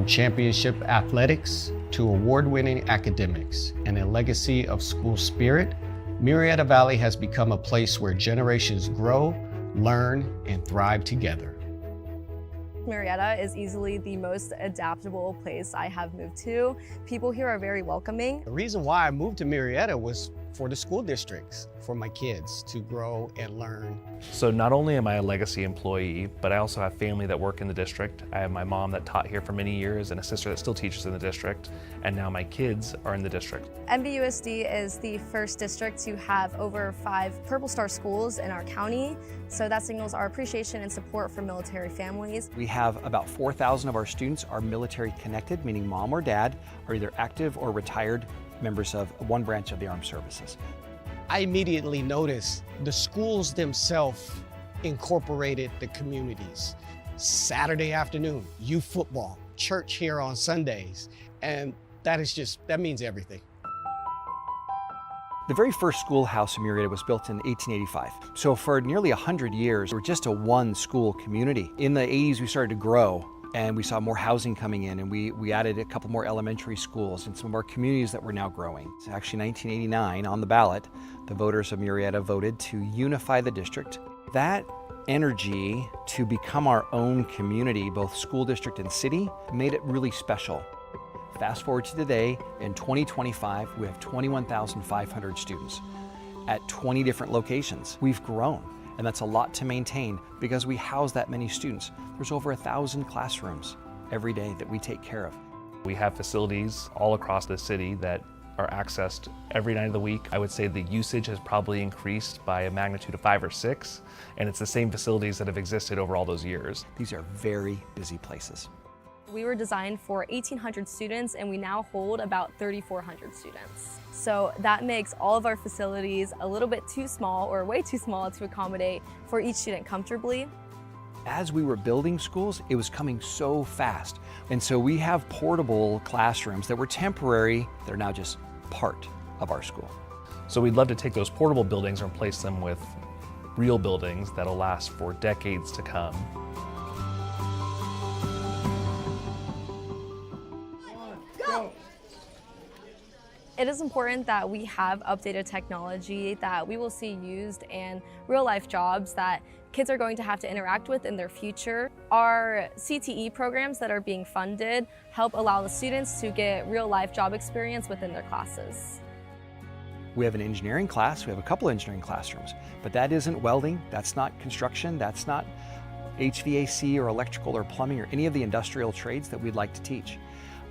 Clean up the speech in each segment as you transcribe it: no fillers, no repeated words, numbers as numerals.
From championship athletics to award-winning academics and a legacy of school spirit, Murrieta Valley has become a place where generations grow, learn, and thrive together. Murrieta is easily the most adaptable place I have moved to. People here are very welcoming. The reason why I moved to Murrieta was for the school districts, for my kids to grow and learn. So not only am I a legacy employee, but I also have family that work in the district. I have my mom that taught here for many years and a sister that still teaches in the district, and now my kids are in the district. MVUSD is the first district to have over 5 Purple Star schools in our county, so that signals our appreciation and support for military families. We have about 4,000 of our students are military connected, meaning mom or dad are either active or retired members of one branch of the armed services. I immediately noticed the schools themselves incorporated the communities. Saturday afternoon, youth football, church here on Sundays, and that means everything. The very first schoolhouse in Murrieta was built in 1885. So for nearly 100 years, we were just a one school community. In the 80s, we started to grow, and we saw more housing coming in, and we added a couple more elementary schools and some more communities that were now growing. It's actually 1989, on the ballot, the voters of Murrieta voted to unify the district. That energy to become our own community, both school district and city, made it really special. Fast forward to today, in 2025, we have 21,500 students at 20 different locations. We've grown, and that's a lot to maintain because we house that many students. There's over 1,000 classrooms every day that we take care of. We have facilities all across the city that are accessed every night of the week. I would say the usage has probably increased by a magnitude of 5 or 6, and it's the same facilities that have existed over all those years. These are very busy places. We were designed for 1,800 students, and we now hold about 3,400 students. So that makes all of our facilities a little bit too small, or way too small, to accommodate for each student comfortably. As we were building schools, it was coming so fast. And so we have portable classrooms that were temporary. They're now just part of our school. So we'd love to take those portable buildings and replace them with real buildings that'll last for decades to come. It is important that we have updated technology that we will see used in real-life jobs that kids are going to have to interact with in their future. Our CTE programs that are being funded help allow the students to get real-life job experience within their classes. We have an engineering class, we have a couple of engineering classrooms, but that isn't welding, that's not construction, that's not HVAC or electrical or plumbing or any of the industrial trades that we'd like to teach.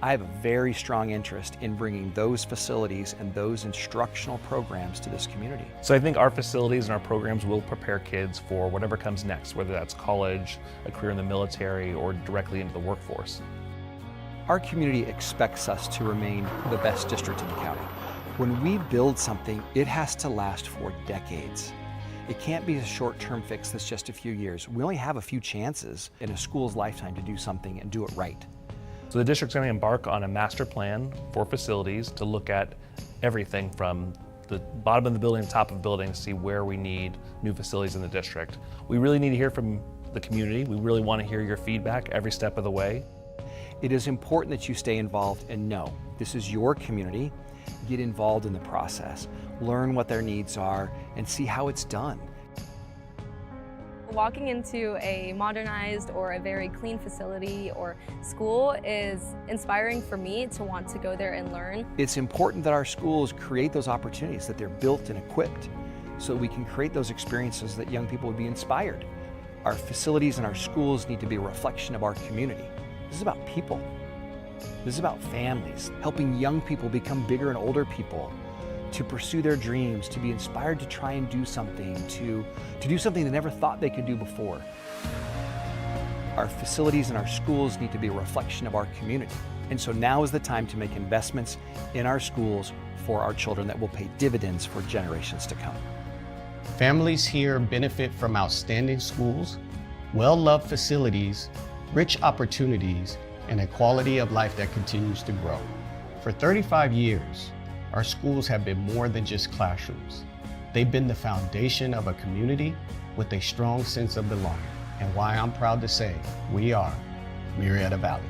I have a very strong interest in bringing those facilities and those instructional programs to this community. So I think our facilities and our programs will prepare kids for whatever comes next, whether that's college, a career in the military, or directly into the workforce. Our community expects us to remain the best district in the county. When we build something, it has to last for decades. It can't be a short-term fix that's just a few years. We only have a few chances in a school's lifetime to do something and do it right. So the district's going to embark on a master plan for facilities to look at everything from the bottom of the building to the top of the building to see where we need new facilities in the district. We really need to hear from the community. We really want to hear your feedback every step of the way. It is important that you stay involved and know this is your community. Get involved in the process, learn what their needs are, and see how it's done. Walking into a modernized or a very clean facility or school is inspiring for me to want to go there and learn. It's important that our schools create those opportunities, that they're built and equipped so that we can create those experiences that young people would be inspired. Our facilities and our schools need to be a reflection of our community. This is about people. This is about families, helping young people become bigger and older people, to pursue their dreams, to be inspired to try and do something, to do something they never thought they could do before. Our facilities and our schools need to be a reflection of our community. And so now is the time to make investments in our schools for our children that will pay dividends for generations to come. Families here benefit from outstanding schools, well-loved facilities, rich opportunities, and a quality of life that continues to grow. For 35 years, our schools have been more than just classrooms. They've been the foundation of a community with a strong sense of belonging, and why I'm proud to say we are Murrieta Valley.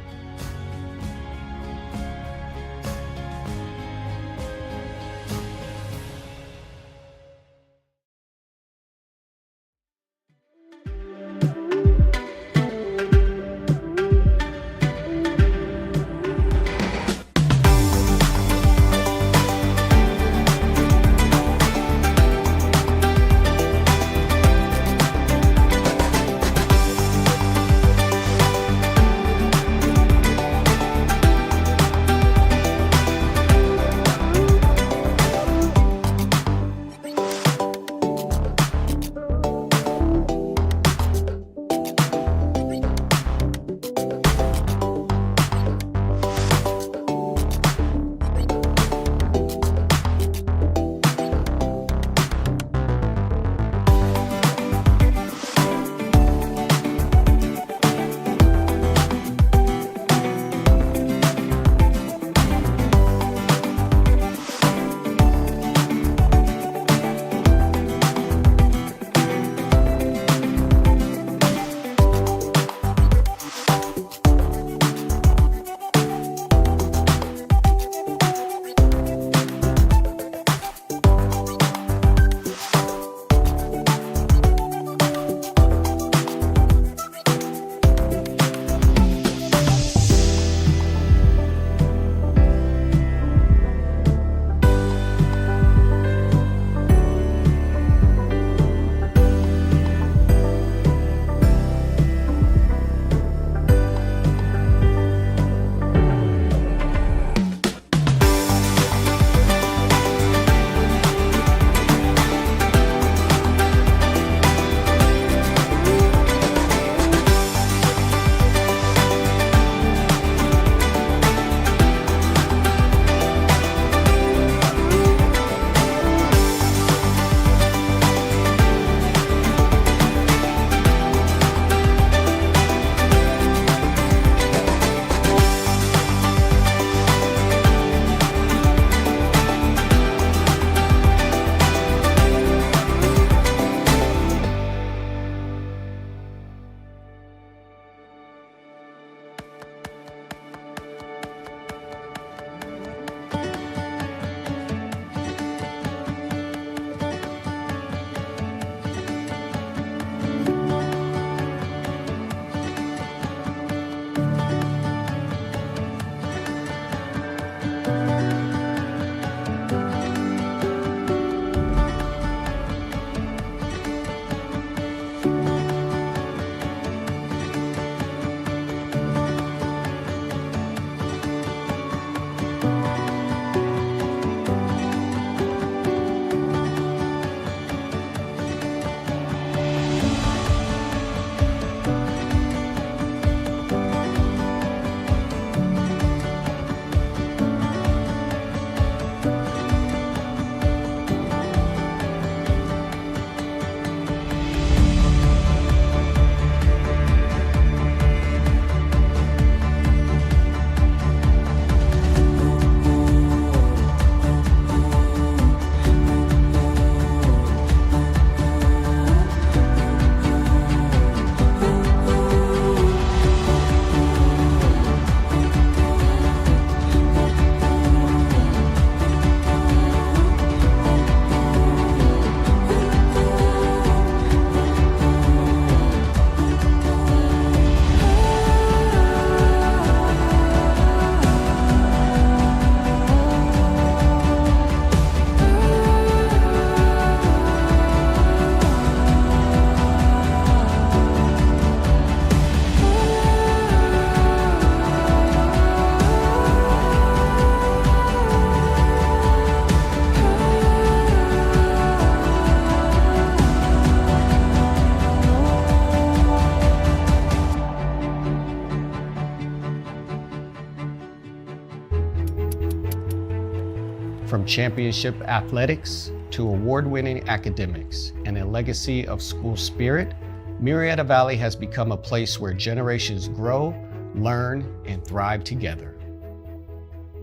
championship athletics to award-winning academics and a legacy of school spirit, Murrieta Valley has become a place where generations grow, learn, and thrive together.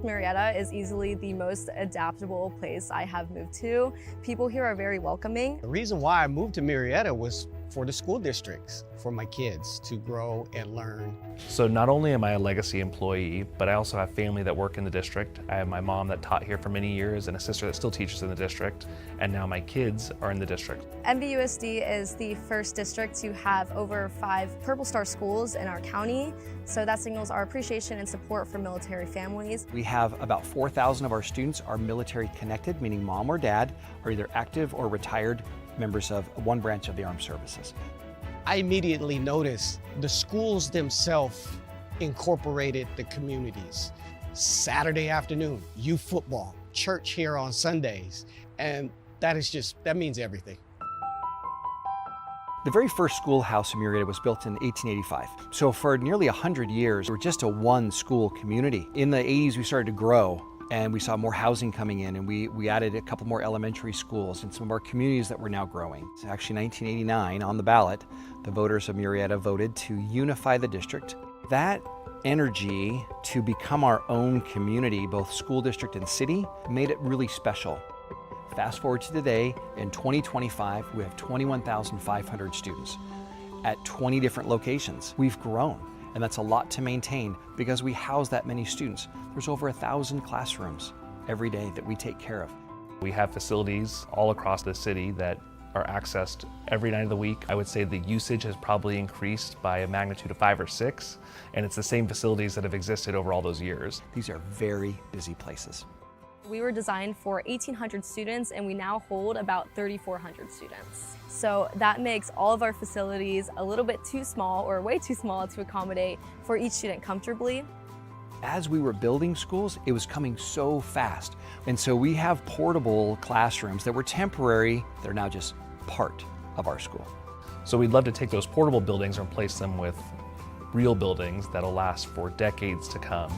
Murrieta is easily the most adaptable place I have moved to. People here are very welcoming. The reason why I moved to Murrieta was for the school districts, for my kids to grow and learn. So not only am I a legacy employee, but I also have family that work in the district. I have my mom that taught here for many years and a sister that still teaches in the district, and now my kids are in the district. MVUSD is the first district to have over 5 Purple Star schools in our county, so that signals our appreciation and support for military families. We have about 4,000 of our students are military connected, meaning mom or dad are either active or retired members of one branch of the armed services. I immediately noticed the schools themselves incorporated the communities. Saturday afternoon, youth football, church here on Sundays, and that means everything. The very first schoolhouse in Murrieta was built in 1885. So for nearly 100 years, we were just a one school community. In the 80s, we started to grow and we saw more housing coming in, and we added a couple more elementary schools and some of our communities that were now growing. So actually 1989, on the ballot, the voters of Murrieta voted to unify the district. That energy to become our own community, both school district and city, made it really special. Fast forward to today, in 2025, we have 21,500 students at 20 different locations. We've grown, and that's a lot to maintain because we house that many students. There's over 1,000 classrooms every day that we take care of. We have facilities all across the city that are accessed every night of the week. I would say the usage has probably increased by a magnitude of 5 or 6, and it's the same facilities that have existed over all those years. These are very busy places. We were designed for 1,800 students and we now hold about 3,400 students. So that makes all of our facilities a little bit too small or way too small to accommodate for each student comfortably. As we were building schools, it was coming so fast. And so we have portable classrooms that were temporary. They're now just part of our school. So we'd love to take those portable buildings and replace them with real buildings that'll last for decades to come.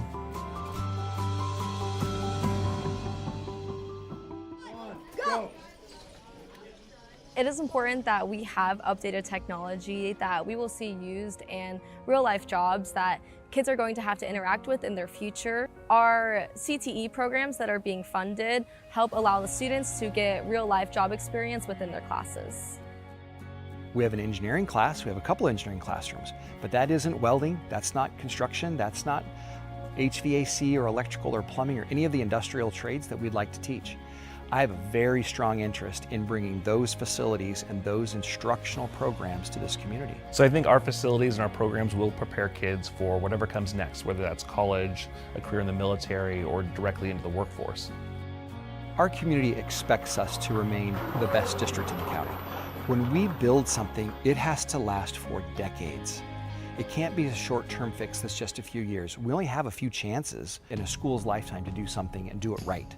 It is important that we have updated technology that we will see used in real-life jobs that kids are going to have to interact with in their future. Our CTE programs that are being funded help allow the students to get real-life job experience within their classes. We have an engineering class, we have a couple engineering classrooms, but that isn't welding, that's not construction, that's not HVAC or electrical or plumbing or any of the industrial trades that we'd like to teach. I have a very strong interest in bringing those facilities and those instructional programs to this community. So I think our facilities and our programs will prepare kids for whatever comes next, whether that's college, a career in the military, or directly into the workforce. Our community expects us to remain the best district in the county. When we build something, it has to last for decades. It can't be a short-term fix that's just a few years. We only have a few chances in a school's lifetime to do something and do it right.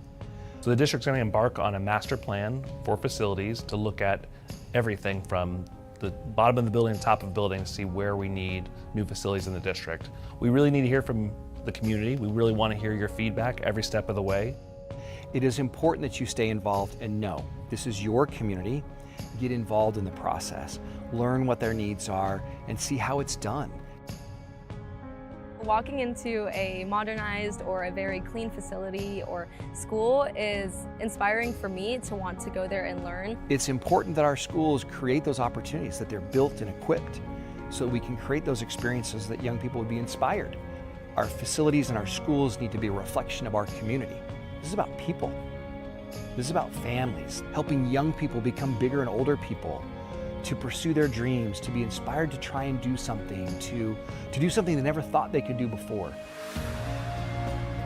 So the district's going to embark on a master plan for facilities to look at everything from the bottom of the building to the top of the building to see where we need new facilities in the district. We really need to hear from the community. We really want to hear your feedback every step of the way. It is important that you stay involved and know this is your community. Get involved in the process, learn what their needs are, and see how it's done. Walking into a modernized or a very clean facility or school is inspiring for me to want to go there and learn. It's important that our schools create those opportunities, that they're built and equipped so that we can create those experiences that young people would be inspired. Our facilities and our schools need to be a reflection of our community. This is about people. This is about families, helping young people become bigger and older people, to pursue their dreams, to be inspired to try and do something, to do something they never thought they could do before.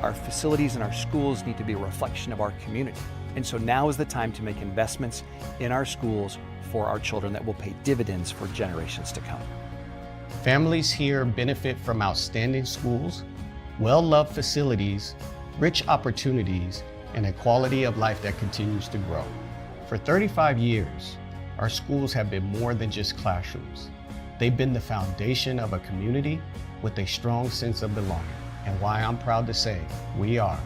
Our facilities and our schools need to be a reflection of our community. And so now is the time to make investments in our schools for our children that will pay dividends for generations to come. Families here benefit from outstanding schools, well-loved facilities, rich opportunities, and a quality of life that continues to grow. For 35 years, our schools have been more than just classrooms. They've been the foundation of a community with a strong sense of belonging, and why I'm proud to say we are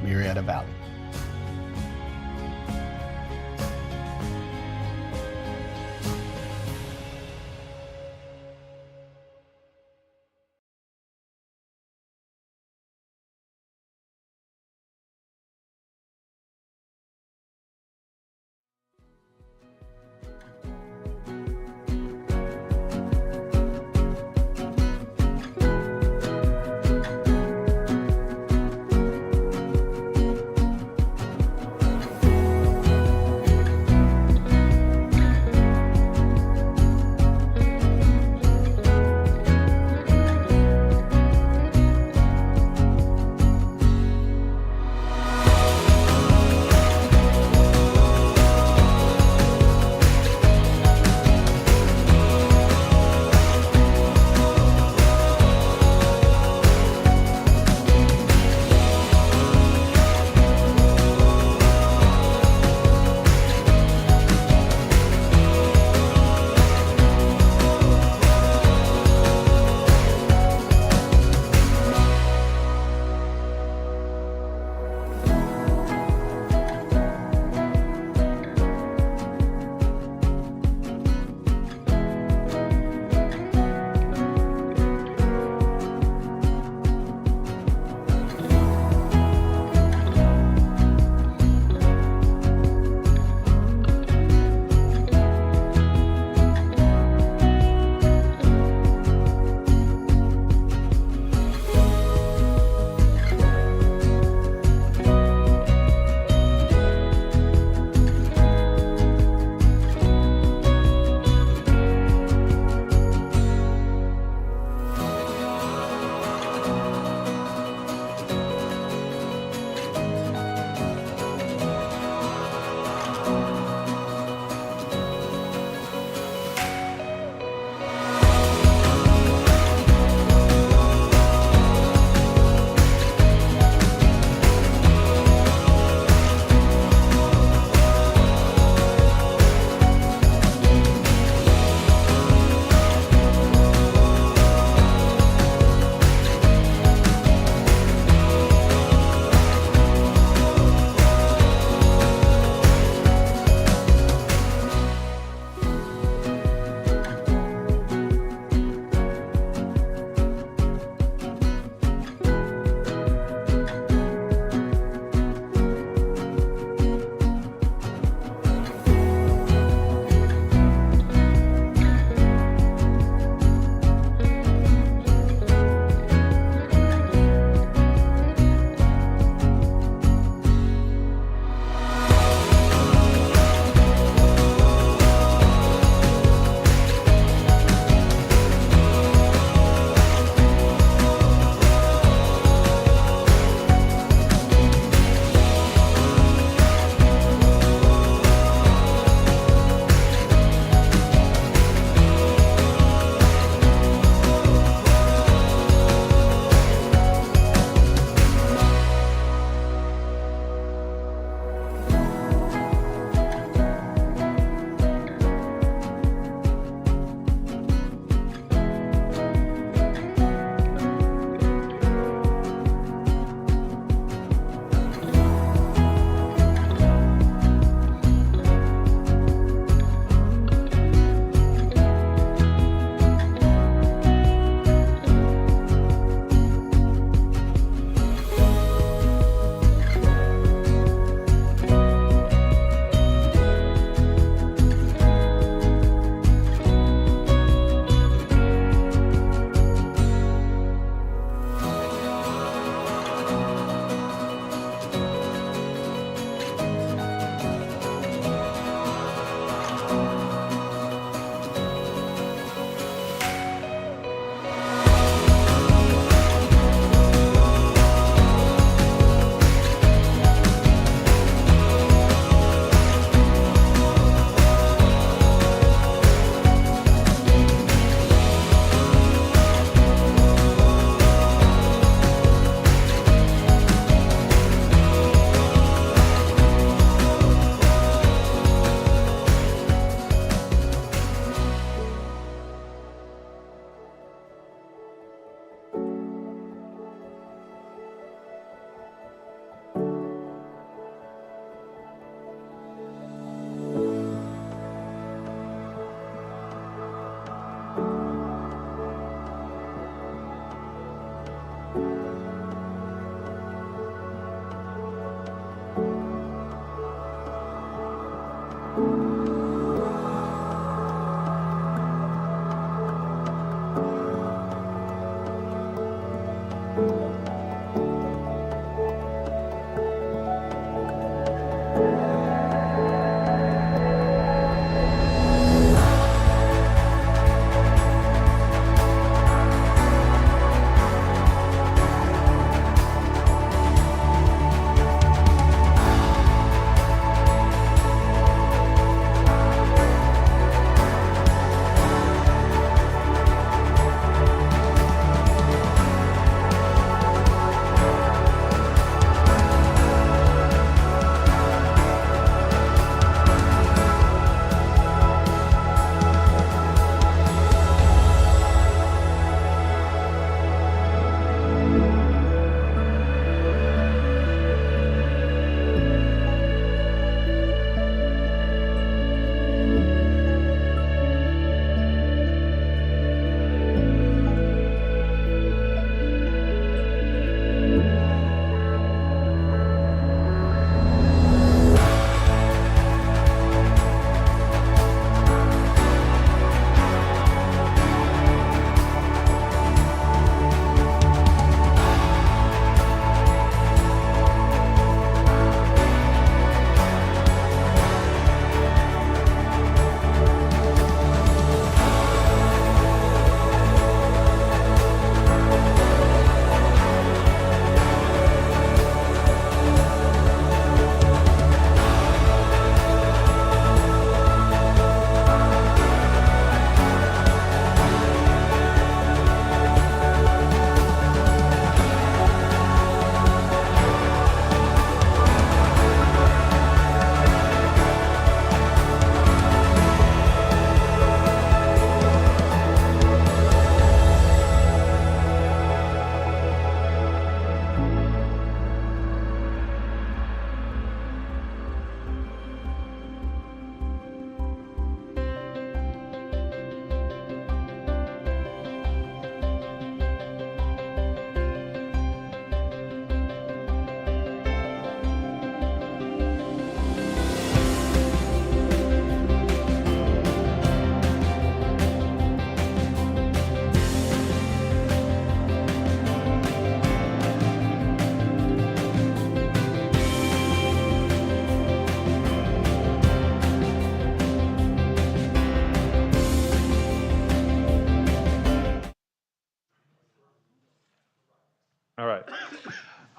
Murrieta Valley.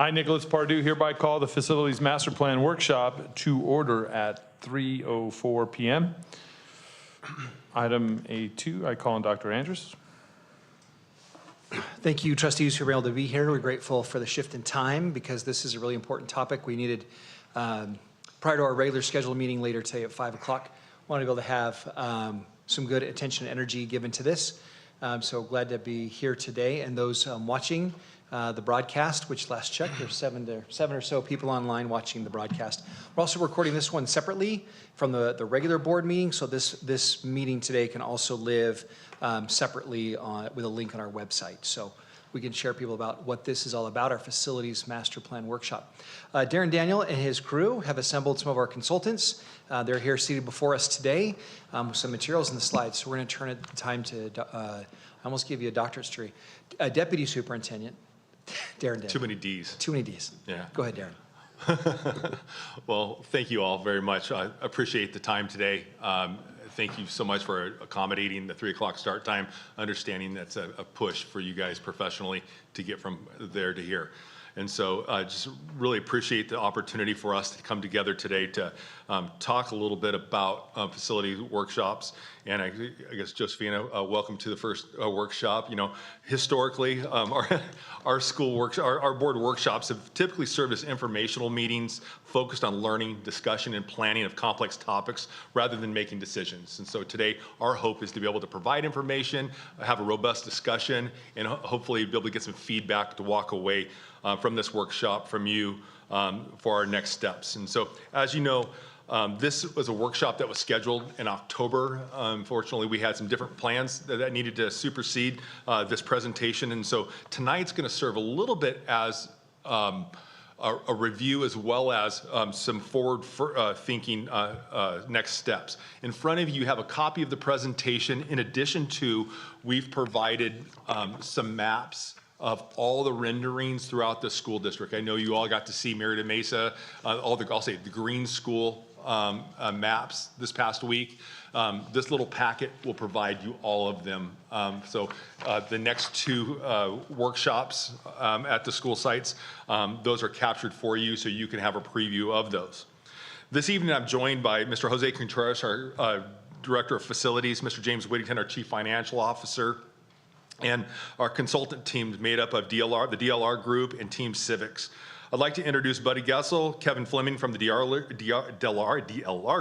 I, Nicholas Pardue, hereby call the Facilities Master Plan Workshop to order at 3:04 p.m. Item A2, I call on Dr. Andrews. Thank you, trustees, who were able to be here. We're grateful for the shift in time because this is a really important topic. We needed, prior to our regular scheduled meeting later today at 5 o'clock, wanted to be able to have some good attention and energy given to this. So glad to be here today. And those watching the broadcast, which last check, there's seven or so people online watching the broadcast. We're also recording this one separately from the regular board meeting. So this meeting today can also live separately with a link on our website. So we can share people about what this is all about, our Facilities Master Plan Workshop. Darren Daniel and his crew have assembled some of our consultants. They're here seated before us today with some materials in the slides. So we're going to turn it time to, I almost gave you a doctorate degree, Deputy Superintendent Darren Daniel. Too many D's. Too many D's. Yeah. Go ahead, Darren. Well, thank you all very much. I appreciate the time today. Thank you so much for accommodating the 3 o'clock start time, understanding that's a push for you guys professionally to get from there to here. And so just really appreciate the opportunity for us to come together today to talk a little bit about facility workshops. And I guess, Josephina, welcome to the first workshop. You know, historically, our school our board workshops have typically served as informational meetings focused on learning, discussion, and planning of complex topics rather than making decisions. And so today, our hope is to be able to provide information, have a robust discussion, and hopefully be able to get some feedback to walk away from this workshop from you for our next steps. And so, as you know, this was a workshop that was scheduled in October. Unfortunately, we had some different plans that needed to supersede this presentation. And so tonight's going to serve a little bit as a review as well as some forward thinking next steps. In front of you, you have a copy of the presentation. In addition to, we've provided some maps of all the renderings throughout the school district. I know you all got to see Murrieta Mesa, I'll say the green school maps this past week. This little packet will provide you all of them. So the next two workshops at the school sites, those are captured for you so you can have a preview of those. This evening I'm joined by Mr. Jose Contreras, our Director of Facilities, Mr. James Whittington, our Chief Financial Officer, and our consultant team made up of the DLR group and Team Civics. I'd like to introduce Buddy Gessel, Kevin Fleming from the DLR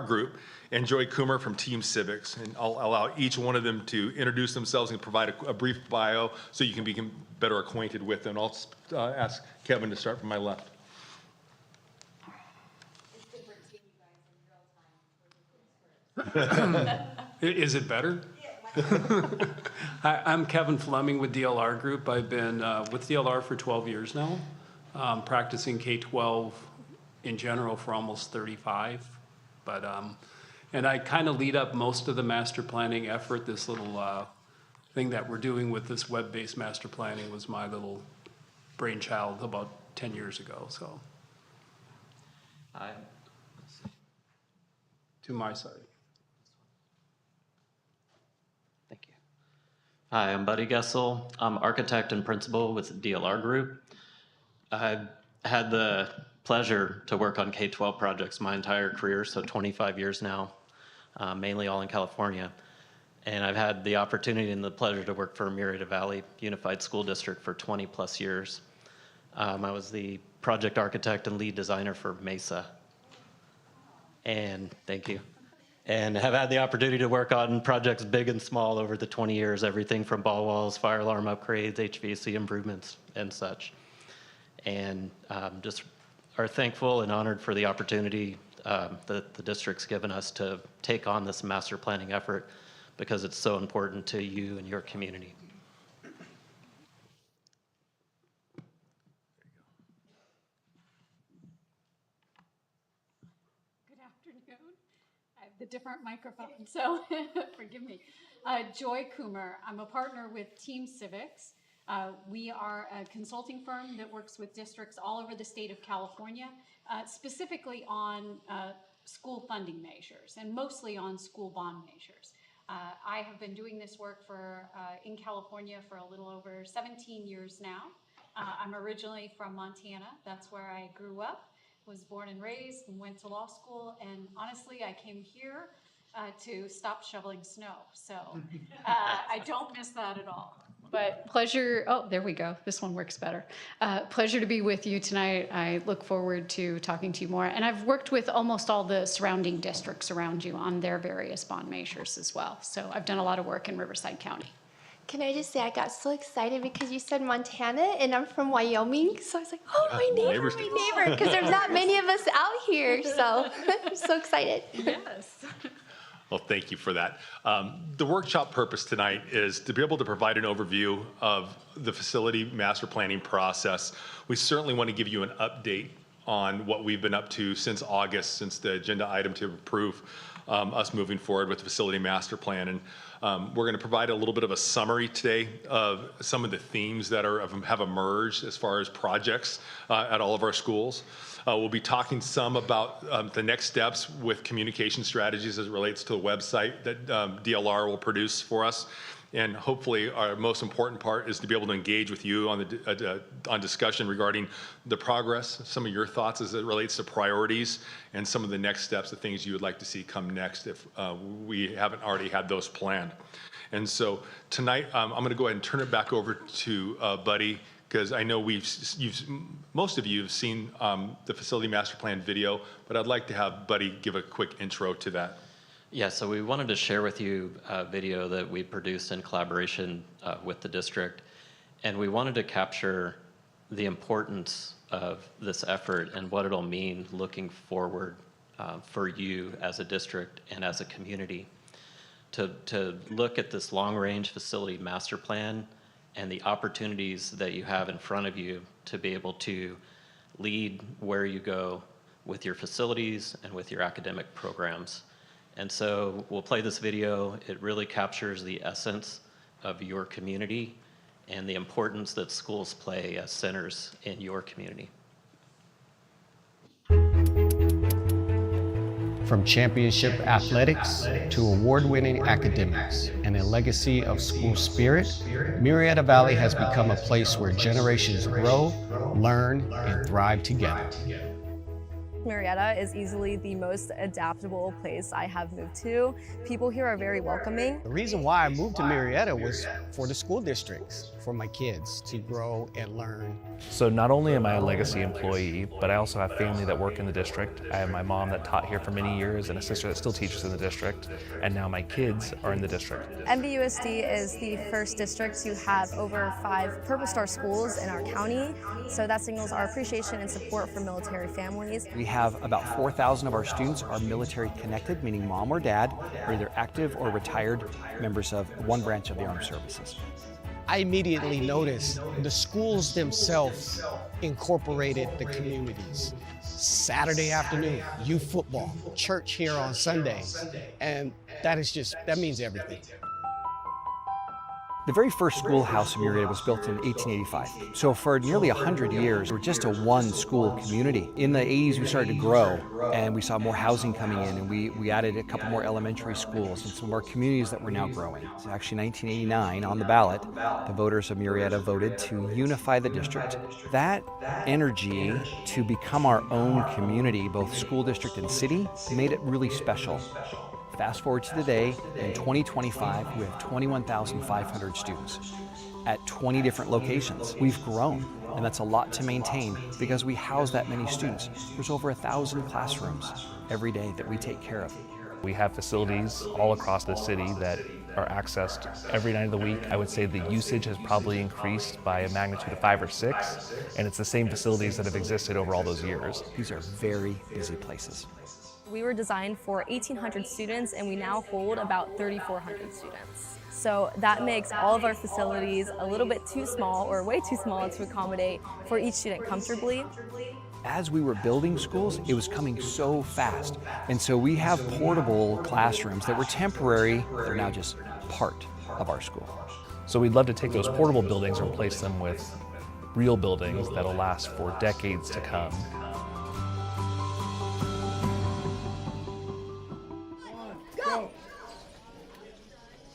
group, and Joy Coomer from Team Civics. And I'll allow each one of them to introduce themselves and provide a brief bio so you can become better acquainted with them. I'll ask Kevin to start from my left. Is it better? Hi, I'm Kevin Fleming with DLR Group. I've been with DLR for 12 years now, practicing K-12 in general for almost 35. But and I kind of lead up most of the master planning effort. This little thing that we're doing with this web-based master planning was my little brainchild about 10 years ago. So, to my side. Hi, I'm Buddy Gessel. I'm architect and principal with DLR Group. I've had the pleasure to work on K-12 projects my entire career, so 25 years now, mainly all in California. And I've had the opportunity and the pleasure to work for Murrieta Valley Unified School District for 20 plus years. I was the project architect and lead designer for Mesa. And thank you. And have had the opportunity to work on projects big and small over the 20 years, everything from ball walls, fire alarm upgrades, HVAC improvements, and such. And just are thankful and honored for the opportunity that the district's given us to take on this master planning effort because it's so important to you and your community. The different microphone, so forgive me. Joy Coomer, I'm a partner with Team Civics. We are a consulting firm that works with districts all over the state of California, specifically on school funding measures and mostly on school bond measures. I have been doing this work in California for a little over 17 years now. I'm originally from Montana. That's where I grew up, was born and raised, and went to law school. And honestly, I came here to stop shoveling snow. So I don't miss that at all. But pleasure, oh, there we go. This one works better. Pleasure to be with you tonight. I look forward to talking to you more. And I've worked with almost all the surrounding districts around you on their various bond measures as well. So I've done a lot of work in Riverside County. Can I just say I got so excited because you said Montana and I'm from Wyoming. So I was like, oh, my neighbor, because there's not many of us out here. So I'm so excited. Yes. Well, thank you for that. The workshop purpose tonight is to be able to provide an overview of the facility master planning process. We certainly want to give you an update on what we've been up to since August, since the agenda item to approve us moving forward with the facility master plan. And we're going to provide a little bit of a summary today of some of the themes that have emerged as far as projects at all of our schools. We'll be talking some about the next steps with communication strategies as it relates to the website that DLR will produce for us. And hopefully our most important part is to be able to engage with you on discussion regarding the progress, some of your thoughts as it relates to priorities, and some of the next steps, the things you would like to see come next if we haven't already had those planned. And so tonight, I'm going to go ahead and turn it back over to Buddy, because I know most of you have seen the Facility Master Plan video, but I'd like to have Buddy give a quick intro to that. Yeah, so we wanted to share with you a video that we produced in collaboration with the district, and we wanted to capture the importance of this effort and what it'll mean looking forward for you as a district and as a community. To look at this long-range facility master plan and the opportunities that you have in front of you to be able to lead where you go with your facilities and with your academic programs. And so we'll play this video. It really captures the essence of your community and the importance that schools play as centers in your community. From championship athletics to award-winning academics and a legacy of school spirit, Murrieta Valley has become a place where generations grow, learn, and thrive together. Murrieta is easily the most adaptable place I have moved to. People here are very welcoming. The reason why I moved to Murrieta was for the school districts, for my kids to grow and learn. So not only am I a legacy employee, but I also have family that work in the district. I have my mom that taught here for many years and a sister that still teaches in the district, and now my kids are in the district. MVUSD is the first district to have over 5 Purple Star schools in our county, so that signals our appreciation and support for military families. We have about 4,000 of our students are military connected, meaning mom or dad are either active or retired members of one branch of the armed services. I immediately noticed the schools themselves incorporated the communities. Saturday afternoon, youth football, church here on Sundays, and that means everything. The very first schoolhouse in Murrieta was built in 1885. So for nearly 100 years, we're just a one-school community. In the 80s, we started to grow, and we saw more housing coming in, and we added a couple more elementary schools and some more communities that were now growing. So actually, 1989, on the ballot, the voters of Murrieta voted to unify the district. That energy to become our own community, both school district and city, made it really special. Fast forward to today, in 2025, we have 21,500 students at 20 different locations. We've grown, and that's a lot to maintain because we house that many students. There's over 1,000 classrooms every day that we take care of. We have facilities all across the city that are accessed every night of the week. I would say the usage has probably increased by a magnitude of 5 or 6, and it's the same facilities that have existed over all those years. These are very busy places. We were designed for 1,800 students, and we now hold about 3,400 students. So that makes all of our facilities a little bit too small, or way too small, to accommodate for each student comfortably. As we were building schools, it was coming so fast. And so we have portable classrooms that were temporary. They're now just part of our school. So we'd love to take those portable buildings and replace them with real buildings that'll last for decades to come.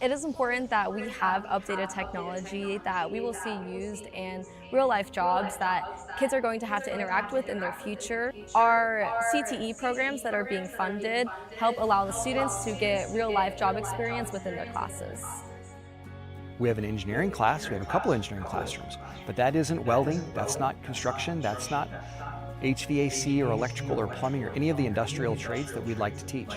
It is important that we have updated technology that we will see used in real-life jobs that kids are going to have to interact with in their future. Our CTE programs that are being funded help allow the students to get real-life job experience within their classes. We have an engineering class, we have a couple engineering classrooms, but that isn't welding, that's not construction, that's not HVAC or electrical or plumbing or any of the industrial trades that we'd like to teach.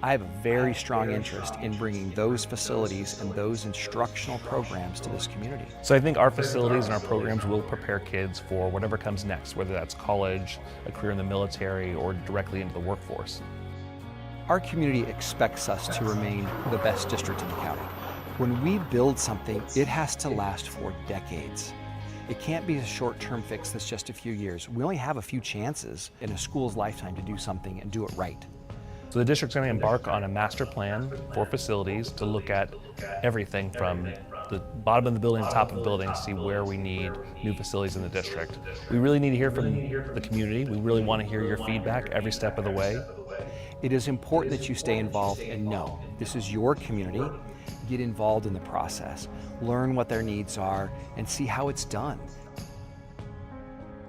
I have a very strong interest in bringing those facilities and those instructional programs to this community. So I think our facilities and our programs will prepare kids for whatever comes next, whether that's college, a career in the military, or directly into the workforce. Our community expects us to remain the best district in the county. When we build something, it has to last for decades. It can't be a short-term fix that's just a few years. We only have a few chances in a school's lifetime to do something and do it right. So the district's going to embark on a master plan for facilities to look at everything from the bottom of the building to top of the building to see where we need new facilities in the district. We really need to hear from the community. We really want to hear your feedback every step of the way. It is important that you stay involved and know this is your community. Get involved in the process, learn what their needs are, and see how it's done.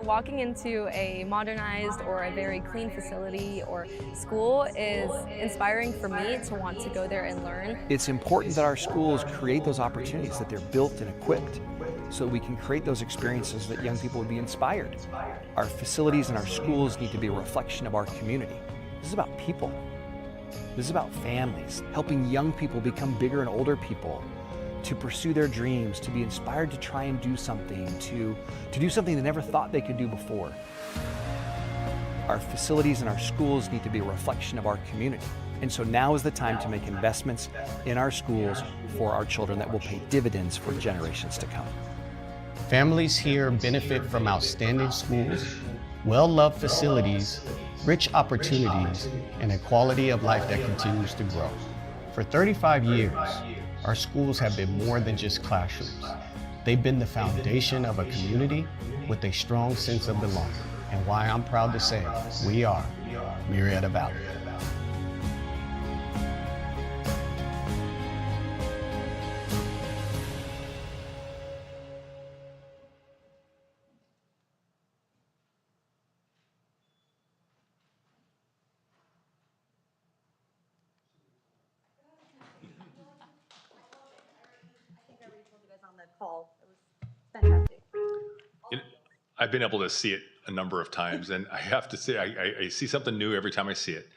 Walking into a modernized or a very clean facility or school is inspiring for me to want to go there and learn. It's important that our schools create those opportunities, that they're built and equipped so that we can create those experiences that young people would be inspired. Our facilities and our schools need to be a reflection of our community. This is about people. This is about families, helping young people become bigger and older people, to pursue their dreams, to be inspired to try and do something, to do something they never thought they could do before. Our facilities and our schools need to be a reflection of our community. And so now is the time to make investments in our schools for our children that will pay dividends for generations to come. Families here benefit from outstanding schools, well-loved facilities, rich opportunities, and a quality of life that continues to grow. For 35 years, our schools have been more than just classrooms. They've been the foundation of a community with a strong sense of belonging, and why I'm proud to say we are Murrieta Valley. I've been able to see it a number of times, and I have to say, I see something new every time I see it.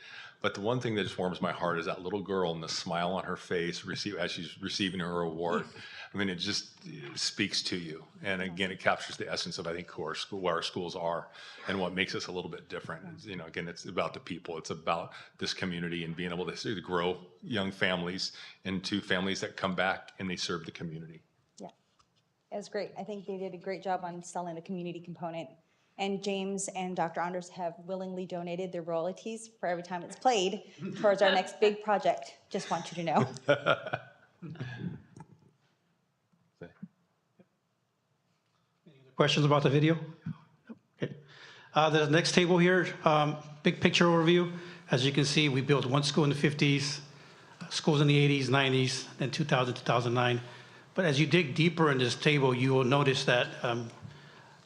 But the one thing that just warms my heart is that little girl and the smile on her face as she's receiving her award. I mean, it just speaks to you. And again, it captures the essence of, I think, who our schools are and what makes us a little bit different. You know, again, it's about the people. It's about this community and being able to grow young families into families that come back and they serve the community. Yeah, it was great. I think they did a great job on selling the community component. And James and Dr. Anders have willingly donated their royalties for every time it's played towards our next big project. Just want you to know. Questions about the video? Okay. The next table here, big picture overview. As you can see, we built one school in the 50s, schools in the 80s, 90s, then 2000, 2009. But as you dig deeper in this table, you will notice that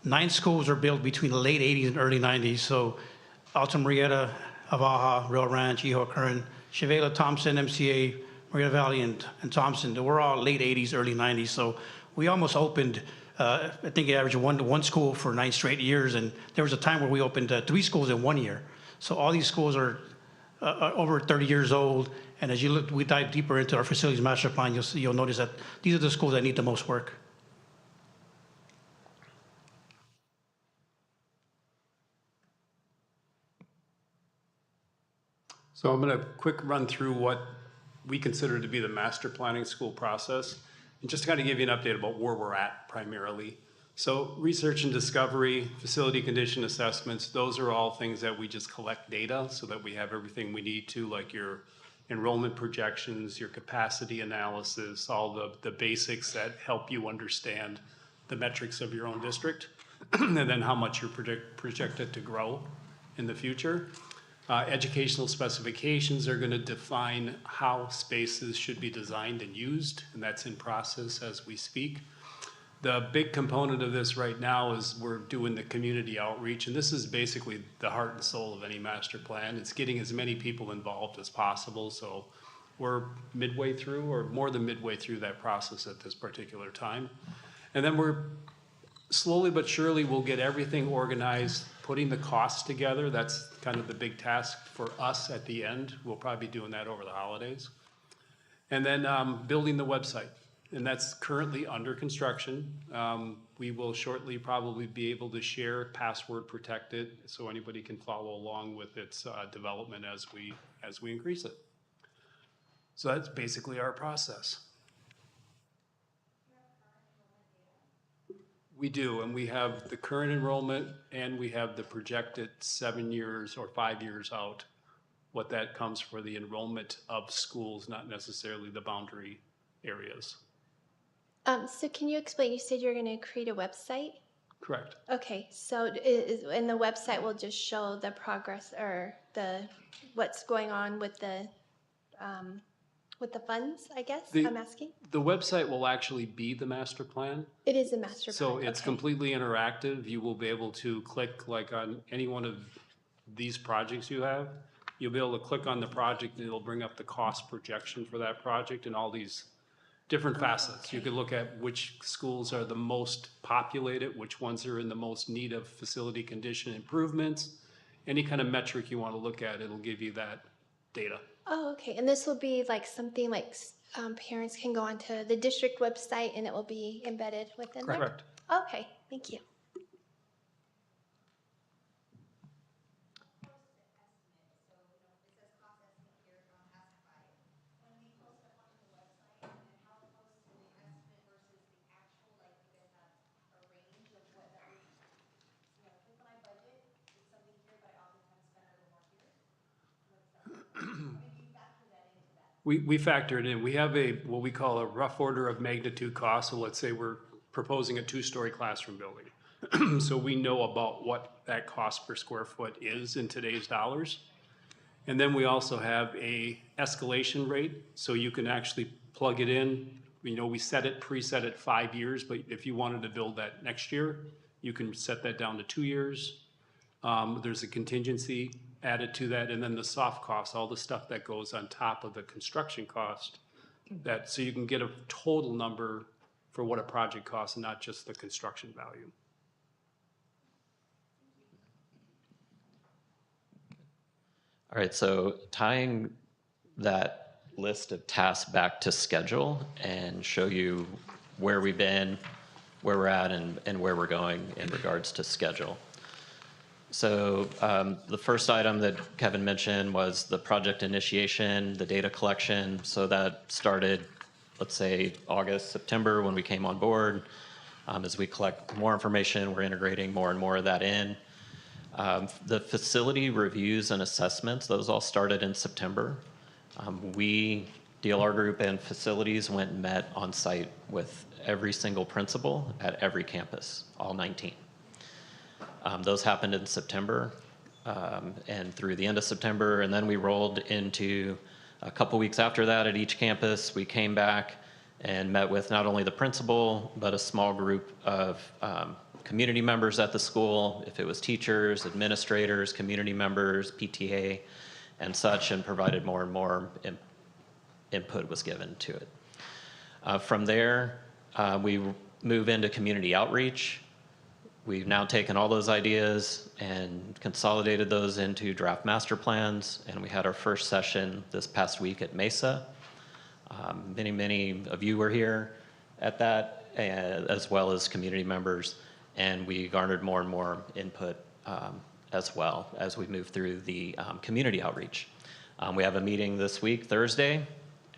9 schools are built between the late 80s and early 90s. So Alta Murrieta, Avaha, Real Ranch, Eho Curran, Chevela, Thompson, MCA, Murrieta Valley, and Thompson. They were all late 80s, early 90s. So we almost opened, I think it averaged one school for 9 straight years. And there was a time where we opened 3 schools in 1 year. So all these schools are over 30 years old. And as you look, we dive deeper into our facilities master plan, you'll notice that these are the schools that need the most work. So I'm going to quick run through what we consider to be the master planning school process, and just to kind of give you an update about where we're at primarily. So research and discovery, facility condition assessments, those are all things that we just collect data so that we have everything we need to, like your enrollment projections, your capacity analysis, all the basics that help you understand the metrics of your own district, and then how much you're projected to grow in the future. Educational specifications are going to define how spaces should be designed and used, and that's in process as we speak. The big component of this right now is we're doing the community outreach, and this is basically the heart and soul of any master plan. It's getting as many people involved as possible, so we're midway through, or more than midway through that process at this particular time. And then we're slowly but surely we'll get everything organized, putting the costs together. That's kind of the big task for us at the end. We'll probably be doing that over the holidays. And then building the website. And that's currently under construction. We will shortly probably be able to share password protected so anybody can follow along with its development as we increase it. So that's basically our process. We do, and we have the current enrollment and we have the projected 7 years or 5 years out, what that comes for the enrollment of schools, not necessarily the boundary areas. So can you explain, you said you're going to create a website? Correct. Okay, so and the website will just show the progress or what's going on with the funds, I guess, I'm asking? The website will actually be the master plan. It is a master plan. So it's okay. completely interactive. You will be able to click like on any one of these projects you have. You'll be able to click on the project and it'll bring up the cost projection for that project and all these different facets. Okay. You can look at which schools are the most populated, which ones are in the most need of facility condition improvements. Any kind of metric you want to look at, it'll give you that data. Oh, okay. And this will be like something like parents can go onto the district website and it will be embedded within there? Correct. Okay, thank you. We factor it in. We have what we call a rough order of magnitude cost. So let's say we're proposing a 2-story classroom building. So we know about what that cost per square foot is in today's dollars. And then we also have a escalation rate. So you can actually plug it in. You know, we preset it 5 years, but if you wanted to build that next year, you can set that down to 2 years. There's a contingency added to that, and then the soft costs, all the stuff that goes on top of the construction cost, so you can get a total number for what a project costs and not just the construction value. All right, so tying that list of tasks back to schedule and show you where we've been, where we're at, and where we're going in regards to schedule. So the first item that Kevin mentioned was the project initiation, the data collection. So that started, let's say, August, September when we came on board. As we collect more information, we're integrating more and more of that in. The facility reviews and assessments, those all started in September. We, DLR Group and facilities, went and met on site with every single principal at every campus, all 19. Those happened in September and through the end of September, and then we rolled into a couple weeks after that at each campus. We came back and met with not only the principal, but a small group of community members at the school, if it was teachers, administrators, community members, PTA, and such, and provided more and more input was given to it. From there, we move into community outreach. We've now taken all those ideas and consolidated those into draft master plans, and we had our first session this past week at Mesa. Many of you were here at that, as well as community members, and we garnered more and more input as well as we move through the community outreach. We have a meeting this week, Thursday,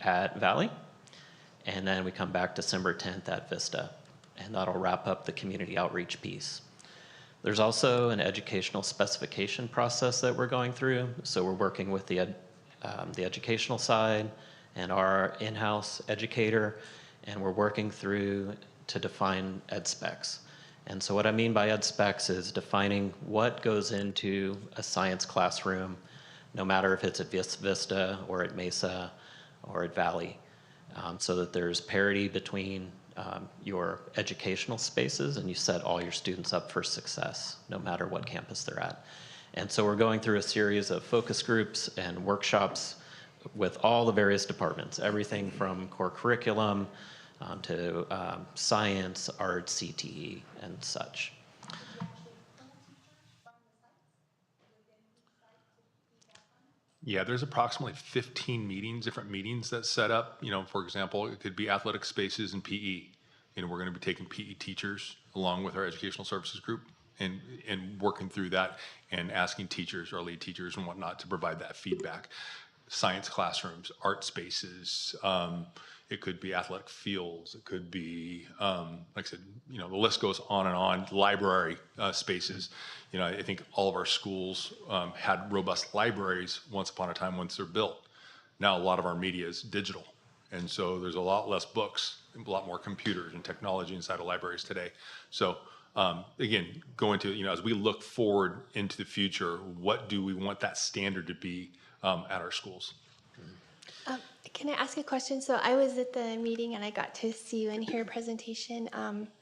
at Valley, and then we come back December 10th at Vista. And that'll wrap up the community outreach piece. There's also an educational specification process that we're going through. So we're working with the educational side and our in-house educator, and we're working through to define ed specs. And so what I mean by ed specs is defining what goes into a science classroom, no matter if it's at Vista or at Mesa or at Valley, so that there's parity between your educational spaces and you set all your students up for success, no matter what campus they're at. And so we're going through a series of focus groups and workshops with all the various departments, everything from core curriculum to science, art, CTE, and such. Yeah, there's approximately 15 meetings, different meetings that set up. You know, for example, it could be athletic spaces and PE. You know, we're going to be taking PE teachers along with our educational services group and working through that and asking teachers, our lead teachers and whatnot, to provide that feedback. Science classrooms, art spaces, it could be athletic fields, it could be, like I said, you know, the list goes on and on, library spaces. You know, I think all of our schools had robust libraries once upon a time once they're built. Now a lot of our media is digital. And so there's a lot less books, a lot more computers and technology inside of libraries today. So again, going to, you know, as we look forward into the future, what do we want that standard to be at our schools? Can I ask a question? So I was at the meeting and I got to see you and hear a presentation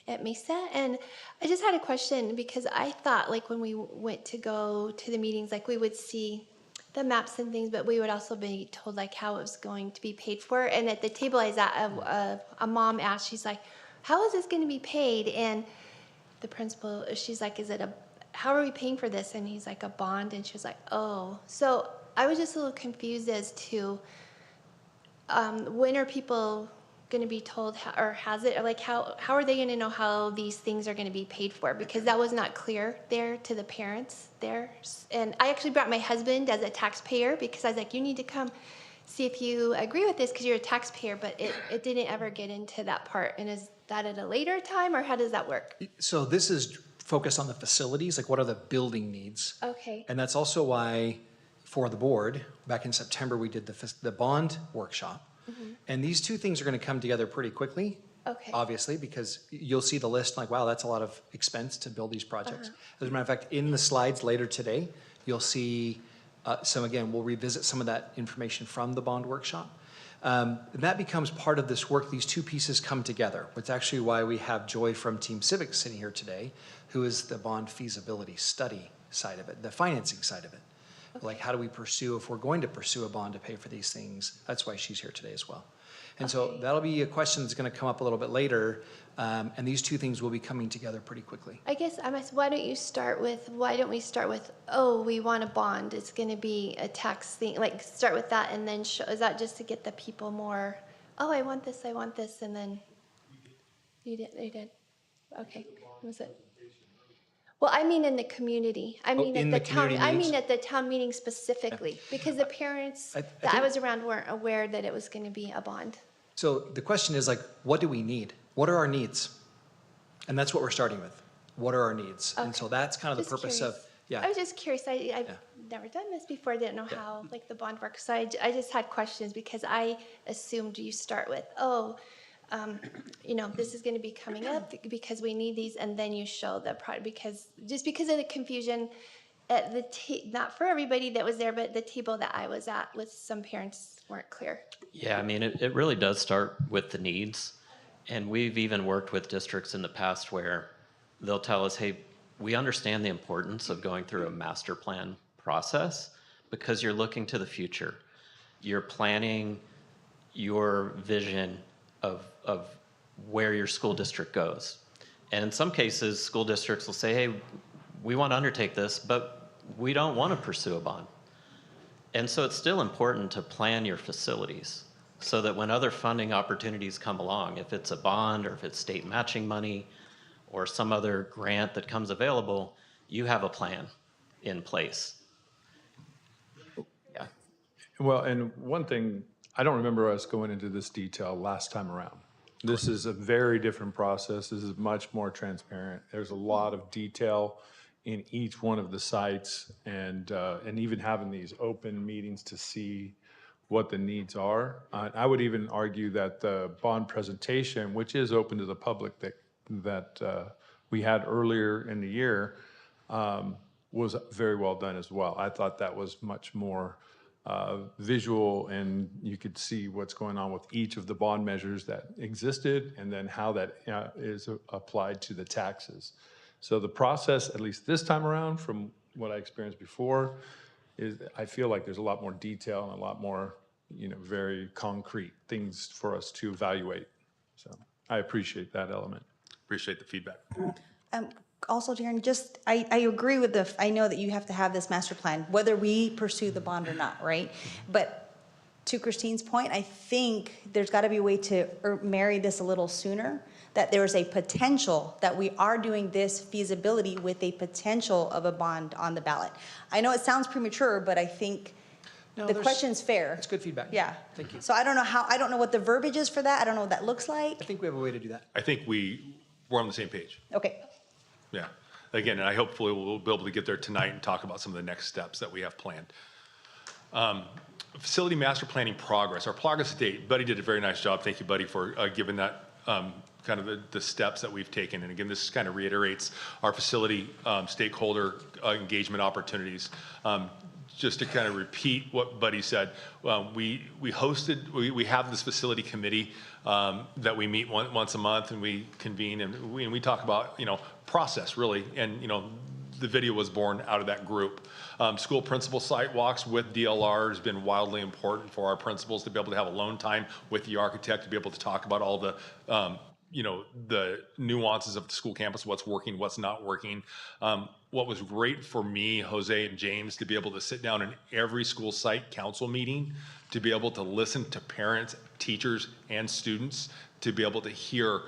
at Mesa, and I just had a question because I thought like when we went to go to the meetings, like we would see the maps and things, but we would also be told like how it was going to be paid for. And at the table I was at, a mom asked, she's like, how is this going to be paid? And the principal, she's like, how are we paying for this? And he's like, a bond. And she was like, oh. So I was just a little confused as to when are people going to be told, or has it, or like how are they going to know how these things are going to be paid for? Because that was not clear there to the parents there. And I actually brought my husband as a taxpayer because I was like, you need to come see if you agree with this because you're a taxpayer, but it didn't ever get into that part. And is that at a later time, or how does that work? So this is focused on the facilities, like what are the building needs? Okay. And that's also why for the board, back in September, we did the bond workshop. Mm-hmm. And these two things are going to come together pretty quickly. Okay. Obviously, because you'll see the list like, wow, that's a lot of expense to build these projects. As a matter of fact, in the slides later today, you'll see again, we'll revisit some of that information from the bond workshop. And that becomes part of this work. These two pieces come together. It's actually why we have Joy from Team Civics sitting here today, who is the bond feasibility study side of it, the financing side of it. Okay. Like how do we pursue, if we're going to pursue a bond to pay for these things, that's why she's here today as well. And so that'll be a question that's going to come up a little bit later, and these two things will be coming together pretty quickly. I guess why don't we start with, oh, we want a bond, it's going to be a tax thing, like start with that and then show, is that just to get the people more, oh, I want this, and then you did. Okay, what was it? Well, I mean in the community. I mean at the town meeting specifically, because the parents that I was around weren't aware that it was going to be a bond. So the question is like, what do we need? What are our needs? And that's what we're starting with. What are our needs? Okay. And so that's kind of the purpose of, yeah. I was just curious. I've never done this before. I didn't know how like the bond works. So I just had questions because I assumed you start with, you know, this is going to be coming up because we need these, and then you show the product because of the confusion at not for everybody that was there, but the table that I was at with some parents weren't clear. Yeah, I mean, it really does start with the needs. And we've even worked with districts in the past where they'll tell us, hey, we understand the importance of going through a master plan process because you're looking to the future. You're planning your vision of where your school district goes. And in some cases, school districts will say, hey, we want to undertake this, but we don't want to pursue a bond. And so it's still important to plan your facilities so that when other funding opportunities come along, if it's a bond or if it's state matching money or some other grant that comes available, you have a plan in place. Yeah. Well, and one thing, I don't remember us going into this detail last time around. This is a very different process. This is much more transparent. There's a lot of detail in each one of the sites, and even having these open meetings to see what the needs are. I would even argue that the bond presentation, which is open to the public, that we had earlier in the year, was very well done as well. I thought that was much more visual, and you could see what's going on with each of the bond measures that existed and then how that is applied to the taxes. So the process, at least this time around, from what I experienced before, is I feel like there's a lot more detail and a lot more, very concrete things for us to evaluate. So I appreciate that element. Appreciate the feedback. Also, Darren, I agree with I know that you have to have this master plan, whether we pursue the bond or not, right? But to Christine's point, I think there's got to be a way to marry this a little sooner, that there's a potential that we are doing this feasibility with a potential of a bond on the ballot. I know it sounds premature, but I think the question's fair. It's good feedback. Yeah. Thank you. So I don't know what the verbiage is for that. I don't know what that looks like. I think we have a way to do that. I think we're on the same page. Okay. Yeah. Again, and I hopefully we'll be able to get there tonight and talk about some of the next steps that we have planned. Facility master planning progress. Our progress to date, Buddy did a very nice job. Thank you, Buddy, for giving that kind of the steps that we've taken. And again, this kind of reiterates our facility stakeholder engagement opportunities. Just to kind of repeat what Buddy said, we have this facility committee that we meet once a month, and we convene and we talk about process really, and the video was born out of that group. School principal site walks with DLR has been wildly important for our principals to be able to have alone time with the architect, to be able to talk about all the the nuances of the school campus, what's working, what's not working. What was great for me, Jose and James, to be able to sit down in every school site council meeting, to be able to listen to parents, teachers, and students, to be able to hear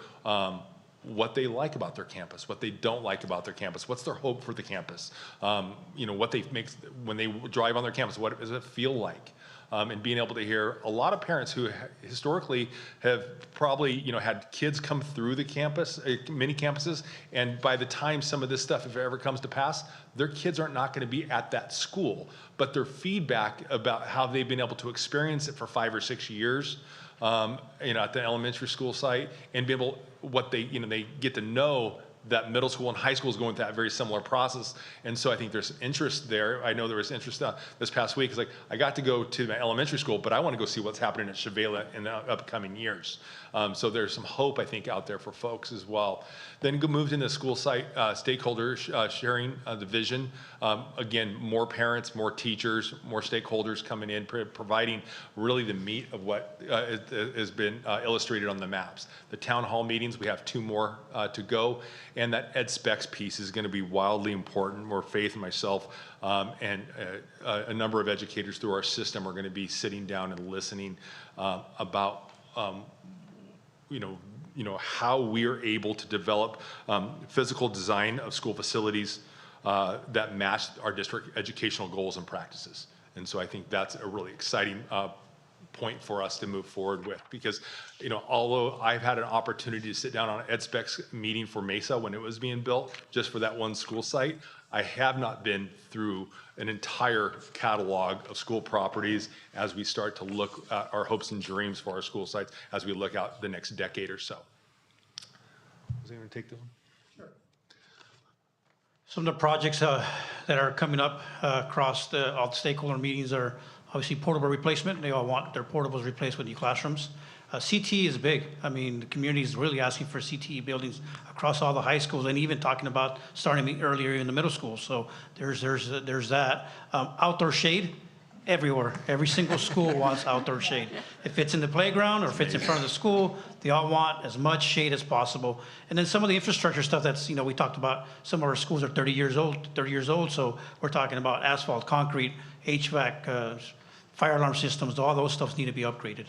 what they like about their campus, what they don't like about their campus, what's their hope for the campus, what they make when they drive on their campus, what does it feel like? And being able to hear a lot of parents who historically have probably had kids come through the campus, many campuses, and by the time some of this stuff, if it ever comes to pass, their kids are not going to be at that school, but their feedback about how they've been able to experience it for 5 or 6 years, at the elementary school site, and be able what they they get to know that middle school and high school is going through that very similar process. And so I think there's interest there. I know there was interest this past week. It's like, I got to go to my elementary school, but I want to go see what's happening at Chevela in the upcoming years. So there's some hope, I think, out there for folks as well. Then moved into school site stakeholders sharing the vision. Again, more parents, more teachers, more stakeholders coming in, providing really the meat of what has been illustrated on the maps. The town hall meetings, we have 2 more to go. And that ed specs piece is going to be wildly important, where Faith and myself and a number of educators through our system are going to be sitting down and listening about how we are able to develop physical design of school facilities that match our district educational goals and practices. And so I think that's a really exciting point for us to move forward with, because although I've had an opportunity to sit down on an ed specs meeting for Mesa when it was being built just for that one school site, I have not been through an entire catalog of school properties as we start to look at our hopes and dreams for our school sites as we look out the next decade or so. Was anyone take this one? Sure. Some of the projects that are coming up across all the stakeholder meetings are obviously portable replacement. They all want their portables replaced with new classrooms. CTE is big. I mean, the community is really asking for CTE buildings across all the high schools, and even talking about starting earlier in the middle school. So there's that. Outdoor shade everywhere. Every single school wants outdoor shade. If it's in the playground or if it's in front of the school, they all want as much shade as possible. And then some of the infrastructure stuff that's, we talked about, some of our schools are 30 years old. So we're talking about asphalt, concrete, HVAC, fire alarm systems, all those stuffs need to be upgraded.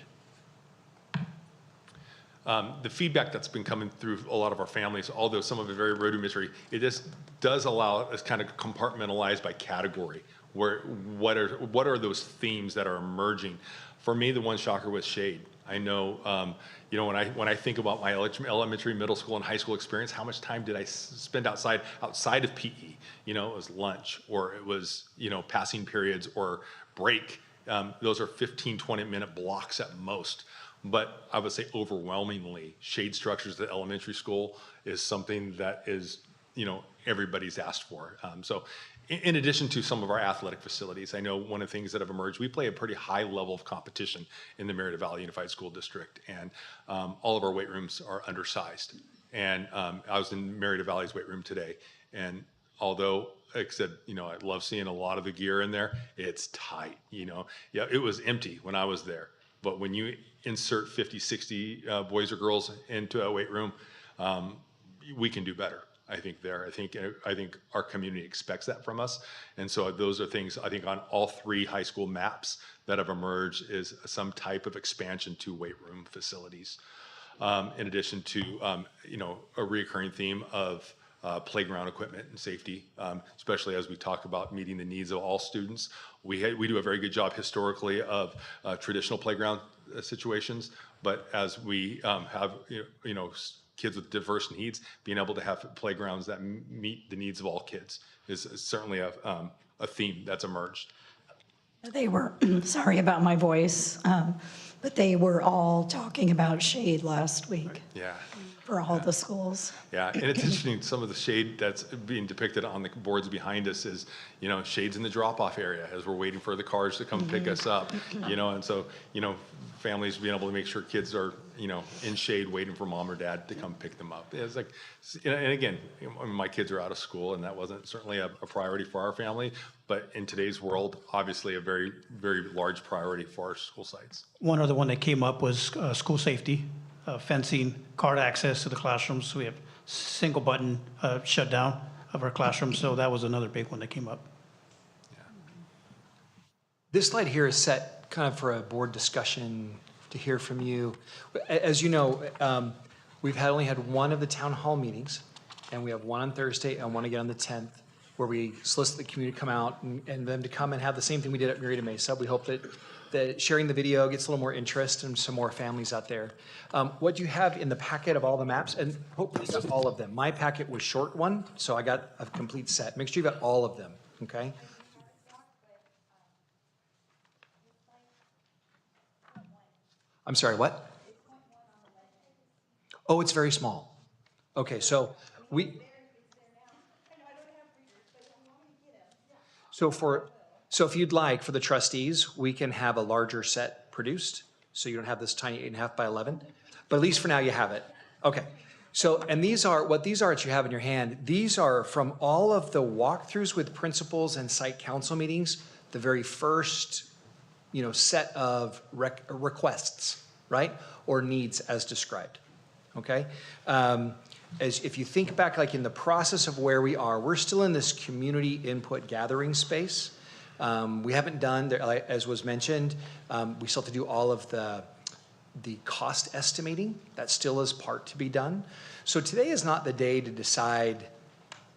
The feedback that's been coming through a lot of our families, although some of it very rudimentary, it just does allow us kind of compartmentalize by category. What are those themes that are emerging? For me, the one shocker was shade. I know, when I think about my elementary, middle school, and high school experience, how much time did I spend outside of PE? It was lunch, or it was passing periods or break. Those are 15, 20-minute blocks at most. But I would say overwhelmingly, shade structures at elementary school is something that is, everybody's asked for. So in addition to some of our athletic facilities. I know one of the things that have emerged, we play a pretty high level of competition in the Murrieta Valley Unified School District, and all of our weight rooms are undersized. And I was in Murrieta Valley's weight room today, and although, like I said, I love seeing a lot of the gear in there, it's tight, Yeah, it was empty when I was there. But when you insert 50, 60 boys or girls into a weight room, we can do better. I think our community expects that from us. And so those are things, I think, on all 3 high school maps that have emerged is some type of expansion to weight room facilities. In addition to, a reoccurring theme of playground equipment and safety, especially as we talk about meeting the needs of all students. We do a very good job historically of traditional playground situations, but as we have, kids with diverse needs, being able to have playgrounds that meet the needs of all kids is certainly a theme that's emerged. They were, sorry about my voice, but they were all talking about shade last week. Yeah. For all the schools. Yeah, and it's interesting, some of the shade that's being depicted on the boards behind us is, shades in the drop-off area as we're waiting for the cars to come pick us up, and so, families being able to make sure kids are, in shade waiting for mom or dad to come pick them up. It's like, and again, my kids are out of school, and that wasn't certainly a priority for our family, but in today's world, obviously a very, very large priority for our school sites. One other one that came up was school safety, fencing, card access to the classrooms. So we have single button shutdown of our classrooms. So that was another big one that came up. This slide here is set kind of for a board discussion to hear from you. As you know, we've only had one of the town hall meetings, and we have one on Thursday and one again on the 10th, where we solicit the community to come out and them to come and have the same thing we did at Murrieta Mesa. We hope that sharing the video gets a little more interest and some more families out there. What you have in the packet of all the maps, and hopefully you got all of them. My packet was short one, so I got a complete set. Make sure you got all of them, okay? I'm sorry, what? Oh, it's very small. Okay, so So if you'd like, for the trustees, we can have a larger set produced, so you don't have this tiny 8.5 by 11, but at least for now you have it. Okay, so, and these are that you have in your hand. These are from all of the walkthroughs with principals and site council meetings, the very first, set of requests, right? Or needs as described, okay? If you think back, like in the process of where we are, we're still in this community input gathering space. We haven't done, as was mentioned, we still have to do all of the cost estimating. That still is part to be done. So today is not the day to decide,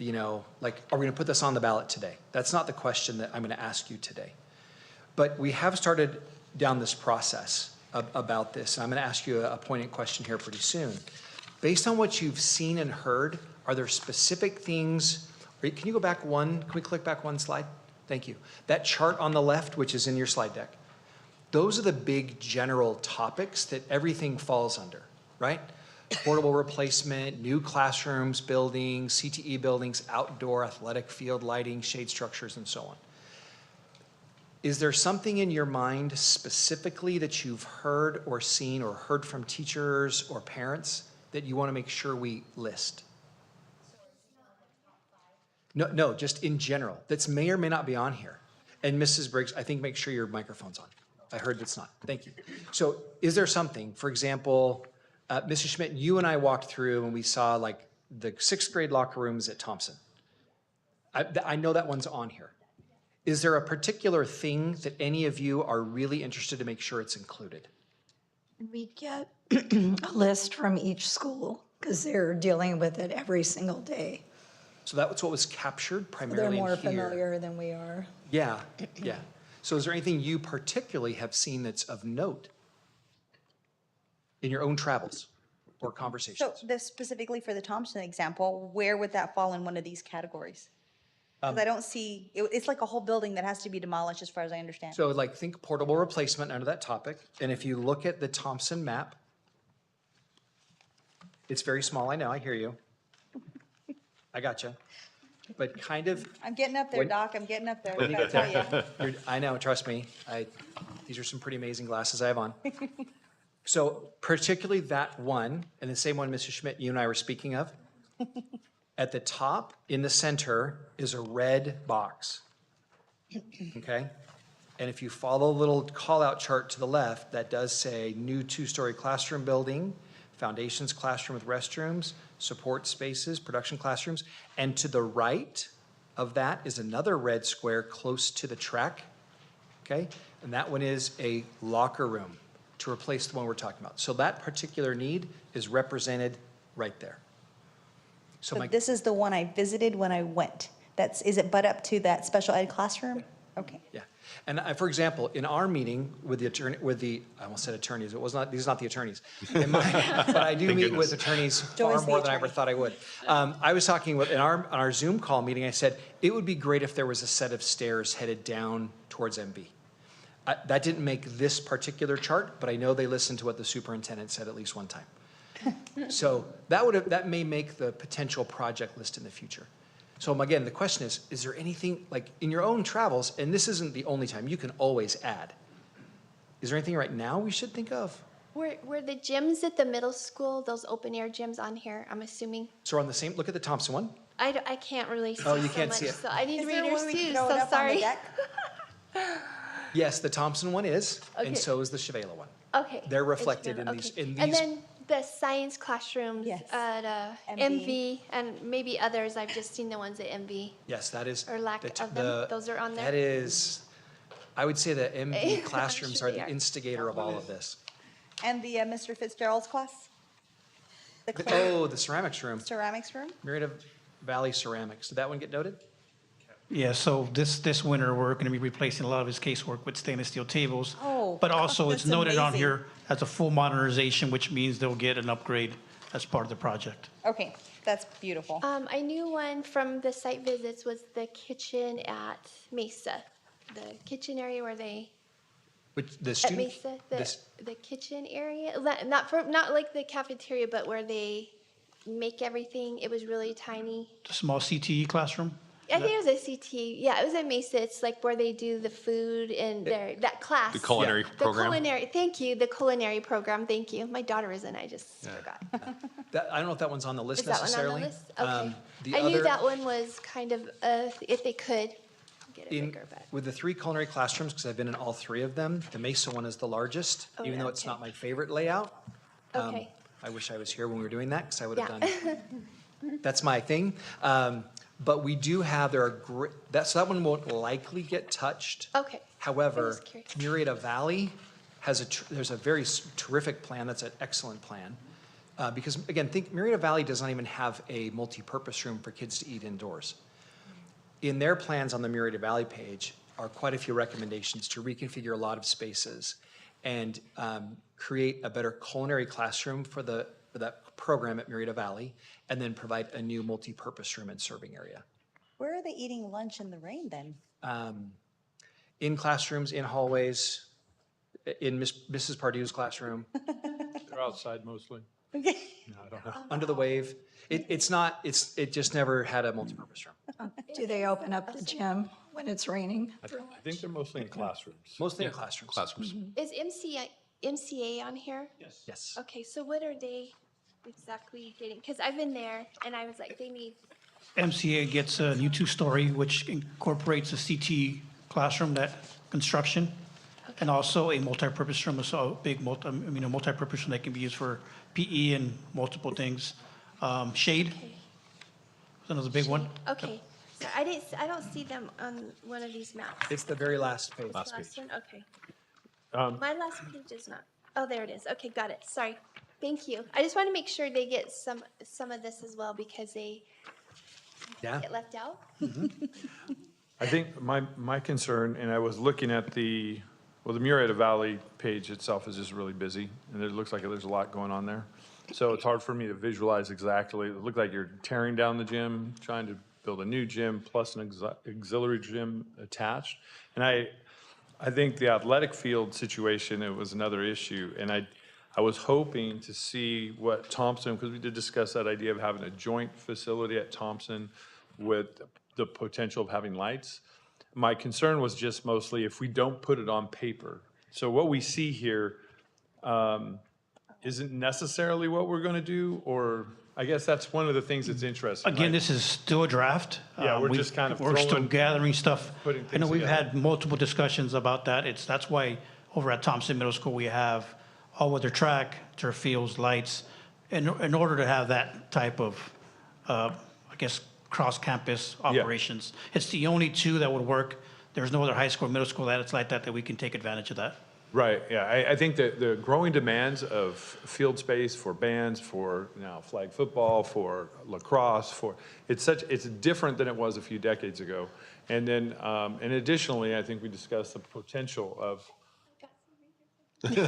are we going to put this on the ballot today? That's not the question that I'm going to ask you today. But we have started down this process about this. And I'm going to ask you a poignant question here pretty soon. Based on what you've seen and heard, are there specific things, can you go back one, can we click back one slide? Thank you. That chart on the left, which is in your slide deck, those are the big general topics that everything falls under, right? Portable replacement, new classrooms, buildings, CTE buildings, outdoor athletic field lighting, shade structures, and so on. Is there something in your mind specifically that you've heard or seen or heard from teachers or parents that you want to make sure we list? No, just in general. That may or may not be on here. And Mrs. Briggs, I think make sure your microphone's on. I heard it's not. Thank you. So is there something, for example, Mrs. Schmidt, you and I walked through and we saw like the 6th grade locker rooms at Thompson. I know that one's on here. Is there a particular thing that any of you are really interested to make sure it's included? We get a list from each school because they're dealing with it every single day. So that's what was captured primarily They're in more here. familiar than we are. Yeah, yeah. So is there anything you particularly have seen that's of note in your own travels or conversations? So this specifically for the Thompson example, where would that fall in one of these categories? Because I don't see, it's like a whole building that has to be demolished as far as I understand. So like think portable replacement under that topic. And if you look at the Thompson map, it's very small. I know, I hear you. I gotcha. but kind of, I'm getting up there, When- Doc, I'm getting up there, when I you gotta get tell there, you. I know, trust me, these are some pretty amazing glasses I have on. So particularly that one, and the same one, Mrs. Schmidt, you and I were speaking of, at the top in the center is a red box. Okay? And if you follow the little call-out chart to the left, that does say new two-story classroom building, foundations classroom with restrooms, support spaces, production classrooms. And to the right of that is another red square close to the track. Okay? And that one is a locker room to replace the one we're talking about. So that particular need is represented right there. So So this is the one I visited when I went. Is it butt up to that special ed classroom? Okay. yeah. And for example, in our meeting with the attorney, I almost said attorneys, these are not the attorneys. But I do meet with attorneys far more than I ever thought I would. I was talking on our Zoom call meeting, I said, it would be great if there was a set of stairs headed down towards MB. That didn't make this particular chart, but I know they listened to what the superintendent said at least one time. So that may make the potential project list in the future. So again, the question is there anything, like in your own travels, and this isn't the only time, you can always add. Is there anything right now we should think of? Were the gyms at the middle school, those open air gyms on here, I'm assuming? So we're on the same, look at the Thompson one. I can't really see Oh, you so can't much, see it. so I need Is there readers one we too, can throw it so up on the sorry. deck? Yes, the Thompson one is, and Okay. so is the Chevela one. Okay. They're it's reflected good, in these, okay. in And these, then the science classrooms Yes. at MV. MV and maybe others, I've just seen the ones at MV. yes, that is. Or lack the- of them. Those are on there? That is, I would say the MV I'm classrooms sure are they the are. instigator of all of this. And the Mr. Fitzgerald's class? The Oh, the ceramics room, ceramics room? Murrieta Valley Ceramics. Did that one get noted? Yeah, so this winter, we're going to be replacing a lot of his casework with stainless steel tables. Oh, But also, it's that's noted on amazing. here as a full modernization, which means they'll get an upgrade as part of the project. Okay, that's beautiful. I knew one from the site visits was the kitchen at Mesa. The kitchen area where they, Which, the at student? Mesa, this- the kitchen area, not like the cafeteria, but where they make everything. It was really tiny. The small CTE classroom? I think it was a CT. Yeah, it was at Mesa. It's like where they do the food and that class. The culinary The program. culinary, thank you, the culinary program, thank you. My daughter is in, I just forgot. I don't know if that one's on the list Is that one necessarily. on the list? Okay. The I knew other- that one was kind of, if they could, get it In, bigger, but. with the three culinary classrooms, because I've been in all three of them, the Mesa one is the largest, Oh, even yeah, though it's okay. not my favorite layout. Okay. I wish I was here when we were doing that, because I would have Yeah. done, that's my thing. But we do have, so that one won't likely get touched. Okay. However, was curious. Murrieta Valley there's a very terrific plan, that's an excellent plan. Because again, Murrieta Valley does not even have a multi-purpose room for kids to eat indoors. In their plans on the Murrieta Valley page are quite a few recommendations to reconfigure a lot of spaces and create a better culinary classroom for that program at Murrieta Valley, and then provide a new multi-purpose room and serving area. Where are they eating lunch in the rain then? In classrooms, in hallways, in Mrs. Pardue's classroom, They're outside mostly. Okay. No, I don't know. under the wave. It just never had a multi-purpose room. Do they open up the gym when it's raining? I think they're mostly in classrooms. Mostly in classrooms. Classrooms. Is MCA on here? Yes. Okay, so what are they exactly getting? Because I've been there and I was like, they need, MCA gets a new two-story, which incorporates a CTE classroom, that construction, and also a multi-purpose room, so a big multi-purpose room that can be used for PE and multiple things. Shade, is another big one. okay. So I don't see them on one of these maps. It's the very last page. This last one, okay. Um, My last page is not, oh, there it is. Okay, got it. Sorry. Thank you. I just want to make sure they get some of this as well because they Yeah. get left out. I think my concern, and I was looking at the Murrieta Valley page itself is just really busy, and it looks like there's a lot going on there. So it's hard for me to visualize exactly. It looked like you're tearing down the gym, trying to build a new gym plus an auxiliary gym attached. And I think the athletic field situation, it was another issue. And I was hoping to see what Thompson, because we did discuss that idea of having a joint facility at Thompson with the potential of having lights. My concern was just mostly if we don't put it on paper. So what we see here isn't necessarily what we're going to do, or I guess that's one of the things that's interesting. Again, like- this is still a draft. Yeah, we're just kind of We're still throwing- gathering stuff. putting I know things we've together. had multiple discussions about that. That's why over at Thompson Middle School, we have all-weather track, turf fields, lights, in order to have that type of, I guess, cross-campus operations. It's the only two that would work. There's no other high school, middle school that it's like that we can take advantage of that. Right, yeah, I think that the growing demands of field space for bands, for now flag football, for lacrosse, it's different than it was a few decades ago. And then, and additionally, I think we discussed the potential of. She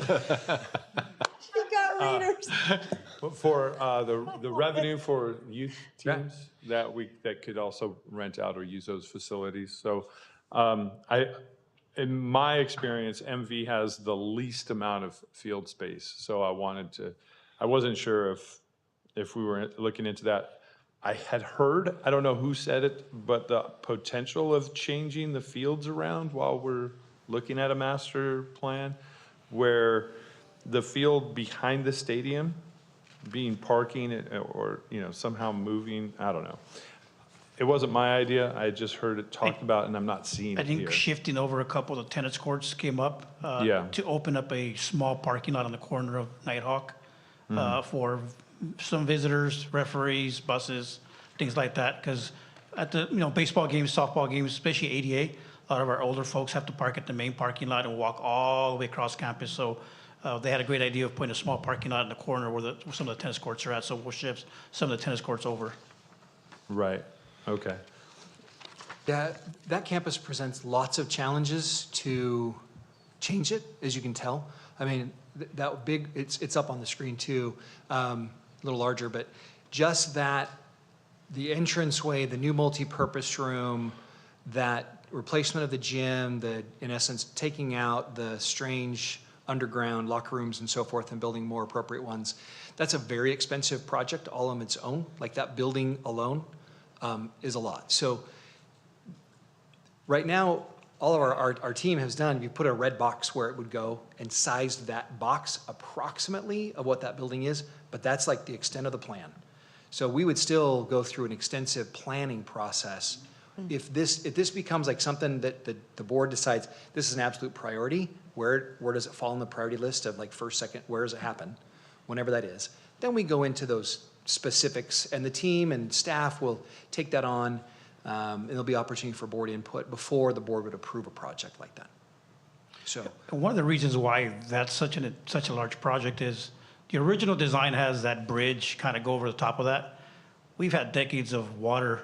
got readers. For the revenue for youth teams that could also rent out or use those facilities. So in my experience, MV has the least amount of field space. So I wasn't sure if we were looking into that. I had heard, I don't know who said it, but the potential of changing the fields around while we're looking at a master plan, where the field behind the stadium being parking or, somehow moving, I don't know. It wasn't my idea. I just heard it talked about, and I'm not seeing I it think here. shifting over a couple of the tennis courts came up to open up a small parking lot on the corner of Nighthawk for some visitors, referees, buses, things like that. Because at the baseball games, softball games, especially ADA, a lot of our older folks have to park at the main parking lot and walk all the way across campus. So they had a great idea of putting a small parking lot in the corner where some of the tennis courts are at. So we'll shift some of the tennis courts over. Right, okay. That campus presents lots of challenges to change it, as you can tell. I mean, that big, it's up on the screen too, a little larger, but just that, the entranceway, the new multi-purpose room, that replacement of the gym, in essence, taking out the strange underground locker rooms and so forth and building more appropriate ones. That's a very expensive project all on its own. Like that building alone is a lot. So right now, all of our team has done, we put a red box where it would go and sized that box approximately of what that building is, but that's like the extent of the plan. So we would still go through an extensive planning process. If this becomes like something that the board decides this is an absolute priority, where does it fall on the priority list of like first, second, where does it happen, whenever that is, then we go into those specifics, and the team and staff will take that on, and there'll be opportunity for board input before the board would approve a project like that. So one of the reasons why that's such a large project is the original design has that bridge kind of go over the top of that. We've had decades of water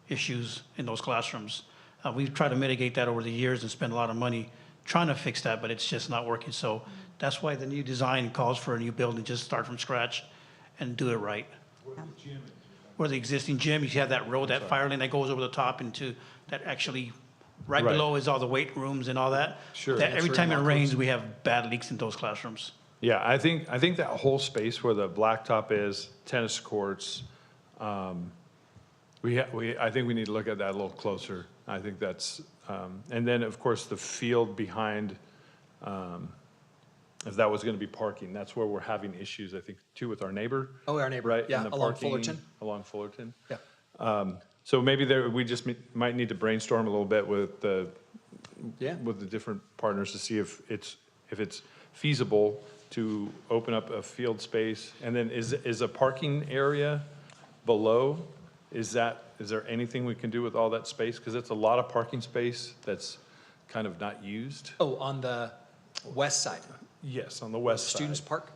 issues in those classrooms. We've tried to mitigate that over the years and spend a lot of money trying to fix that, but it's just not working. So that's why the new design calls for a new building, just start from scratch and do it right. Where the existing gym, you have that road, that fire lane that goes over the top into that actually, right below is all the weight rooms and all that. Sure. That every time it rains, we have bad leaks in those classrooms. Yeah, I think that whole space where the blacktop is, tennis courts, I think we need to look at that a little closer. I think that's, and then of course the field behind, if that was going to be parking, that's where we're having issues, I think, too, with our neighbor. Oh, our neighbor, right? yeah, And the along parking Fullerton. Along Fullerton. Yeah. So maybe we just might need to brainstorm a little bit with the different partners to see if it's feasible to open up a field space. And then is a parking area below, is there anything we can do with all that space? Because it's a lot of parking space that's kind of not used. Oh, on the west side, Yes, on the west side. Students Park?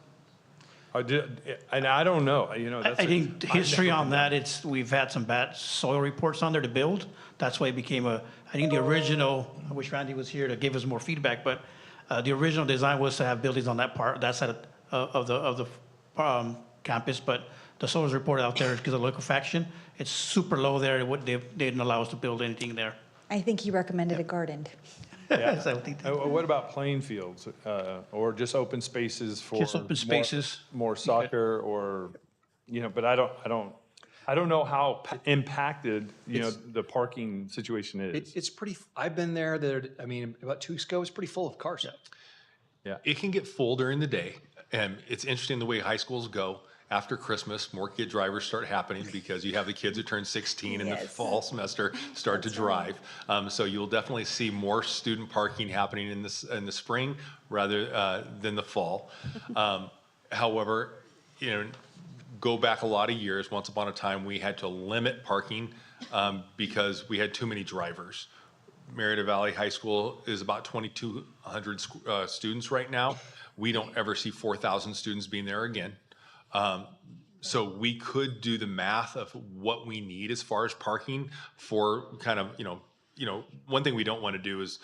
And I don't know, that's. I think history on that, we've had some bad soil reports on there to build. That's why it became I think the original, I wish Randy was here to give us more feedback, but the original design was to have buildings on that side of the campus, but the soil report out there, because of liquefaction, it's super low there. They didn't allow us to build anything there. I think he recommended a garden. Yeah. So I think What about playing fields, or just open spaces for? Just open spaces. More soccer or, but I don't. I don't know how impacted, the parking situation is. It's pretty, I've been there, I mean, about 2 weeks ago, it's pretty full of cars. Yeah. It can get full during the day, and it's interesting the way high schools go. After Christmas, more kid drivers start happening because you have the kids who turn 16 in the fall semester start to drive. So you'll definitely see more student parking happening in the spring rather than the fall. However, go back a lot of years. Once upon a time, we had to limit parking because we had too many drivers. Murrieta Valley High School is about 2,200 students right now. We don't ever see 4,000 students being there again. So we could do the math of what we need as far as parking for kind of, one thing we don't want to do is,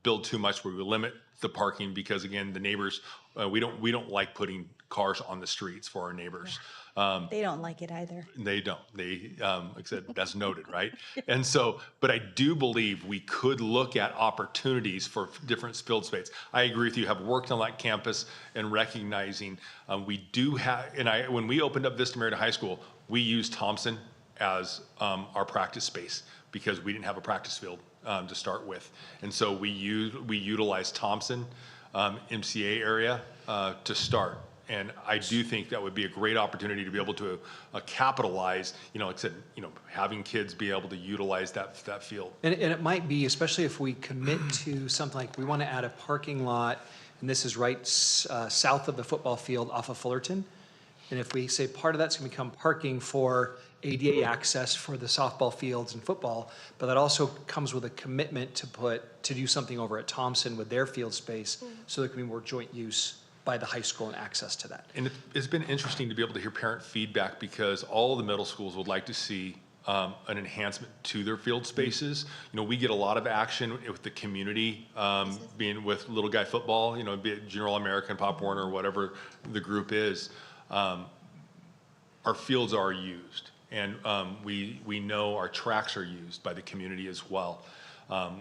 build too much where we limit the parking because again, the neighbors, we don't like putting cars on the streets for our neighbors. They don't like it either. They don't. They, like I said, that's noted, right? And so, but I do believe we could look at opportunities for different field space. I agree with you. Have worked on that campus and recognizing we do have. And when we opened up Vista Murrieta High School, we used Thompson as our practice space because we didn't have a practice field to start with, and so we utilized Thompson MCA area to start. And I do think that would be a great opportunity to be able to capitalize, like I said, having kids be able to utilize that field. And it might be, especially if we commit to something like we want to add a parking lot, and this is right south of the football field off of Fullerton. And if we say part of that's going to become parking for ADA access for the softball fields and football, but that also comes with a commitment to do something over at Thompson with their field space, so there can be more joint use by the high school and access to that. And it's been interesting to be able to hear parent feedback because all of the middle schools would like to see an enhancement to their field spaces. We get a lot of action with the community, being with Little Guy Football, be it General American, Pop Warner, or whatever the group is. Our fields are used, and we know our tracks are used by the community as well.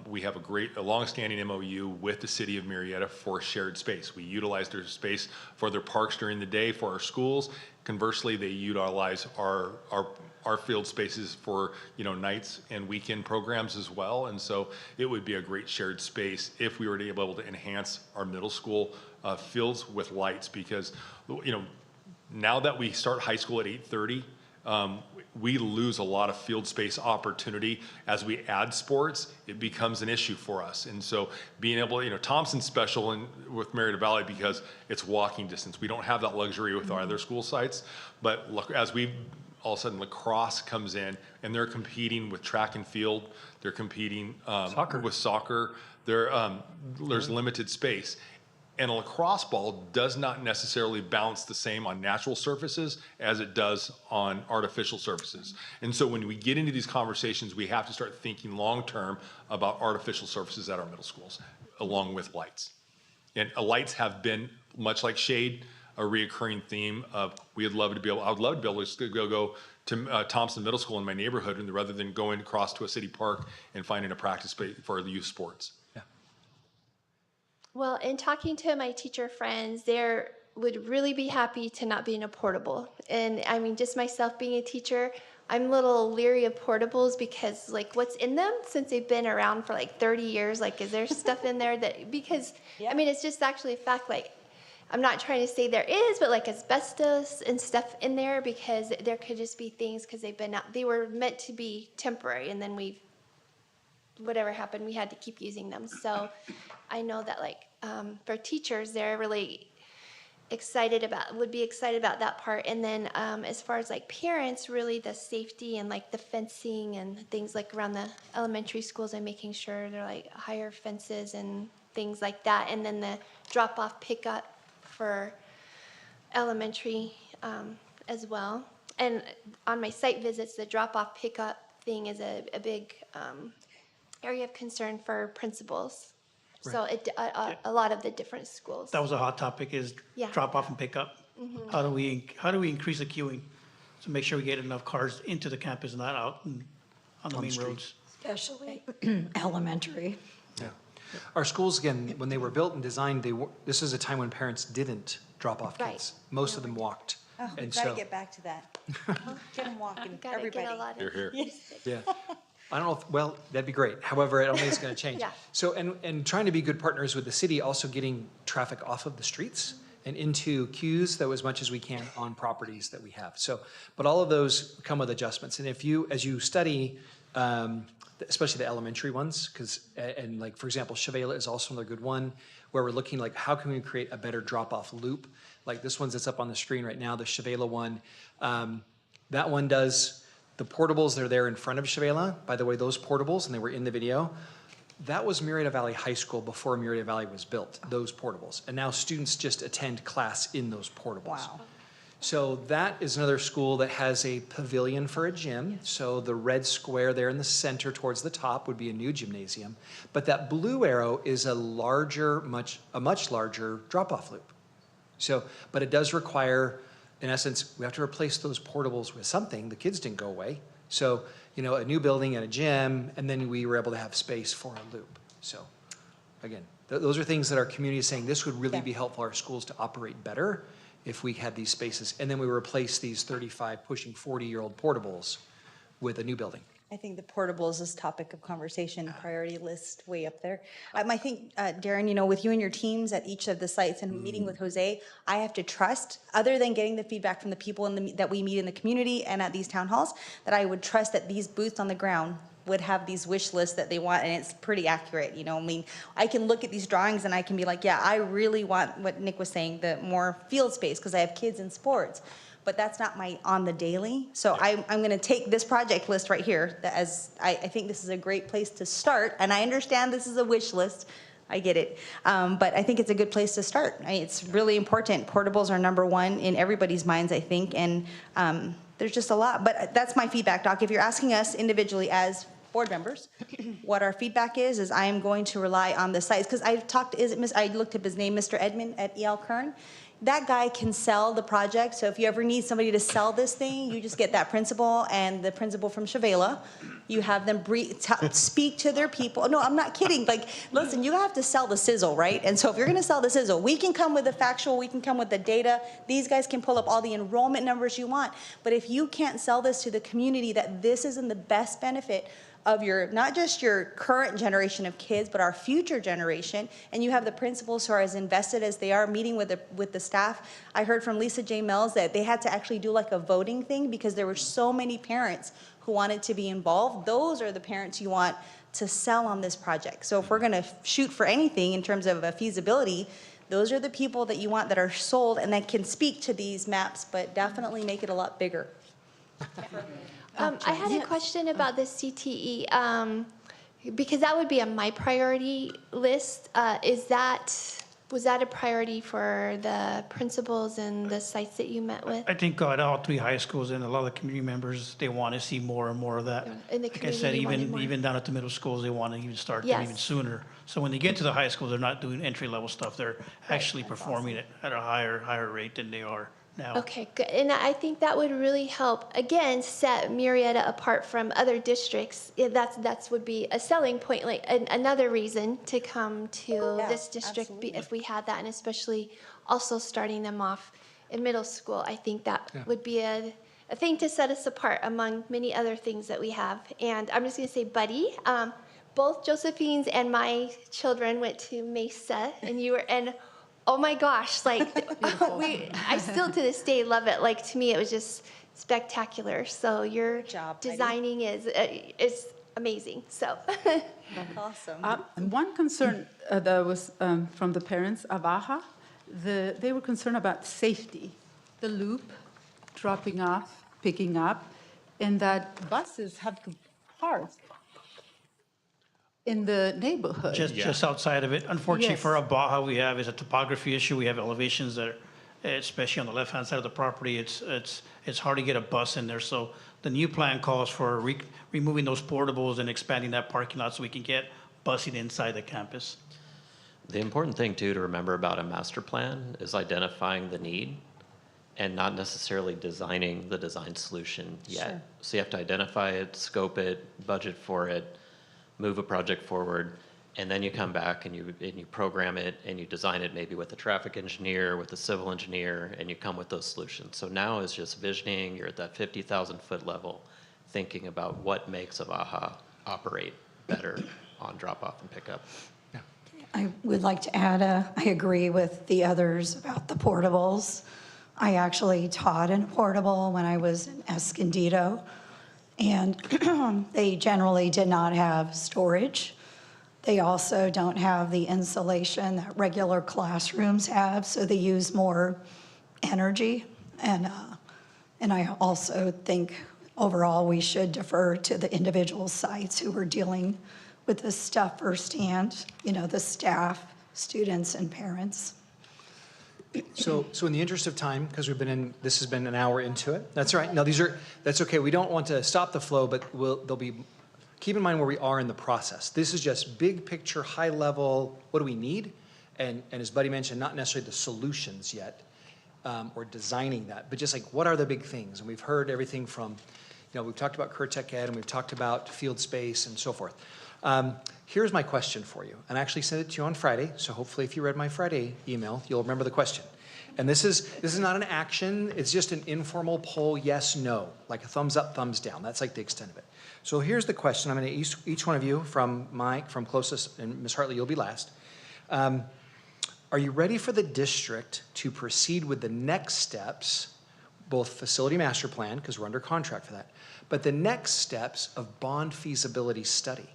We have a long-standing MOU with the city of Murrieta for shared space. We utilize their space for their parks during the day for our schools. Conversely, they utilize our field spaces for nights and weekend programs as well. And so it would be a great shared space if we were to be able to enhance our middle school fields with lights because now that we start high school at 8:30. We lose a lot of field space opportunity as we add sports. It becomes an issue for us, and so being able, Thompson's special with Murrieta Valley because it's walking distance. We don't have that luxury with our other school sites, but look, as we all of a sudden lacrosse comes in and they're competing with track and field, they're competing with soccer. There's limited space. And a lacrosse ball does not necessarily bounce the same on natural surfaces as it does on artificial surfaces. And so when we get into these conversations, we have to start thinking long-term about artificial surfaces at our middle schools, along with lights. And lights have been, much like shade, a reoccurring theme of I would love to be able to go to Thompson Middle School in my neighborhood rather than going across to a city park and finding a practice space for the youth sports. Well, in talking to my teacher friends, they would really be happy to not be in a portable. And I mean, just myself being a teacher, I'm a little leery of portables because what's in them since they've been around for 30 years, is there stuff in there because, I mean, it's just actually a fact, I'm not trying to say there is, but asbestos and stuff in there because there could just be things because they were meant to be temporary and then whatever happened, we had to keep using them. So I know that for teachers, they're really would be excited about that part. And then as far as parents, really the safety and the fencing and things around the elementary schools and making sure they're higher fences and things like that. And then the drop-off pickup for elementary as well. And on my site visits, the drop-off pickup thing is a big area of concern for principals. Right. So a lot of the different schools. That was a hot topic is drop off and pick up. Mm-hmm. How do we increase the queuing to make sure we get enough cars into the campus and not out on the main roads? Especially elementary. Yeah. Our schools, again, when they were built and designed, this is a time when parents didn't drop off kids. Most of them walked. Oh, we've And got to so- get back to that. Get them walking, Gotta everybody. get a lot of. Here, here. Yeah. I don't know, well, that'd be great. However, I don't think it's going to change. Yeah. So, and trying to be good partners with the city, also getting traffic off of the streets and into queues, though, as much as we can on properties that we have. So, but all of those come with adjustments. And if you, as you study, especially the elementary ones, because, and like, for example, Chavela is also another good one, where we're looking like, how can we create a better drop-off loop? Like this one's that's up on the screen right now, the Chavela one. That one does, the portables, they're there in front of Chavela. By the way, those portables, and they were in the video, that was Murrieta Valley High School before Murrieta Valley was built, those portables. And now students just attend class in those portables. Wow. So that is another school that has a pavilion for a gym. So the red square there in the center towards the top would be a new gymnasium. But that blue arrow is a larger, a much larger drop-off loop. So, but it does require, in essence, we have to replace those portables with something. The kids didn't go away. So, you know, a new building and a gym, and then we were able to have space for a loop. So, again, those are things that our community is saying, this would really be helpful for our schools to operate better if we had these spaces. And then we replace these 35, pushing 40-year-old portables with a new building. I think the portables is topic of conversation, priority list way up there. I think, Darren, you know, with you and your teams at each of the sites and meeting with Jose, I have to trust, other than getting the feedback from the people that we meet in the community and at these town halls, that I would trust that these booths on the ground would have these wish lists that they want, and it's pretty accurate, you know. I mean, I can look at these drawings and I can be like, yeah, I really want what Nick was saying, the more field space, because I have kids in sports. But that's not my on the daily. So I'm going to take this project list right here as I think this is a great place to start. And I understand this is a wish list. I get it. But I think it's a good place to start. It's really important. Portables are number one in everybody's minds, I think. And there's just a lot. But that's my feedback, Doc. If you're asking us individually as board members, what our feedback is I am going to rely on the sites. Because I looked up his name, Mr. Edmond at E.L. Kern. That guy can sell the project, so if you ever need somebody to sell this thing, you just get that principal and the principal from Chavela. You have them speak to their people. No, I'm not kidding. Like, listen, you have to sell the sizzle, right? And so if you're gonna sell the sizzle, we can come with the factual, we can come with the data. These guys can pull up all the enrollment numbers you want. But if you can't sell this to the community that this is in the best benefit of not just your current generation of kids, but our future generation, and you have the principals who are as invested as they are meeting with the staff. I heard from Lisa J. Mills that they had to actually do like a voting thing because there were so many parents who wanted to be involved. Those are the parents you want to sell on this project. So if we're gonna shoot for anything in terms of a feasibility, those are the people that you want that are sold and that can speak to these maps, but definitely make it a lot bigger. I had a question about the CTE, because that would be on my priority list. Was that a priority for the principals and the sites that you met with? I think at all three high schools and a lot of the community members, they want to see more and more of that. In the Like I said, community wanted more. even down at the middle schools, they want to even start them Yes. even sooner. So when they get to the high school, they're not doing entry-level stuff. They're actually performing it at a higher rate than they are now. Okay, good. And I think that would really help, again, set Murrieta apart from other districts. That would be a selling point, like another reason to come to this district if we had that, and especially also starting them off in middle school. I think that would be a thing to set us apart among many other things that we have. And I'm just going to say, Buddy, both Josephine's and my children went to Mesa, and oh my gosh, like, I still to this day love it. Like, to me, it was just spectacular. So your designing is amazing, so. That's awesome. One concern that was from the parents of AHA, they were concerned about safety, the loop, dropping off, picking up, and that buses have to park in the neighborhood. Just outside of it. Unfortunately Yes. for our Baja, we have is a topography issue. We have elevations that are, especially on the left-hand side of the property, it's hard to get a bus in there. So the new plan calls for removing those portables and expanding that parking lot so we can get busing inside the campus. The important thing too to remember about a master plan is identifying the need and not necessarily designing the design solution yet. Sure. So you have to identify it, scope it, budget for it, move a project forward, and then you come back and you program it and you design it maybe with a traffic engineer, with a civil engineer, and you come with those solutions. So now it's just visioning, you're at that 50,000 foot level, thinking about what makes a Vaha operate better on drop off and pickup. I would like to add, I agree with the others about the portables. I actually taught in a portable when I was in Escondido, and they generally did not have storage. They also don't have the insulation that regular classrooms have, so they use more energy. And I also think overall we should defer to the individual sites who are dealing with this stuff firsthand, you know, the staff, students, and parents. So in the interest of time, because this has been an hour into it. That's all right. No, that's okay. We don't want to stop the flow, but keep in mind where we are in the process. This is just big picture, high level, what do we need? And as Buddy mentioned, not necessarily the solutions yet, or designing that, but just like, what are the big things? And we've heard everything from, we've talked about Curtech Ed, and we've talked about field space and so forth. Here's my question for you, and I actually sent it to you on Friday, so hopefully if you read my Friday email, you'll remember the question. And this is not an action, it's just an informal poll, yes, no, like a thumbs up, thumbs down. That's like the extent of it. So here's the question. I'm going to each one of you, from Mike, from closest, and Ms. Hartley, you'll be last. Are you ready for the district to proceed with the next steps, both facility master plan, because we're under contract for that, but the next steps of bond feasibility study?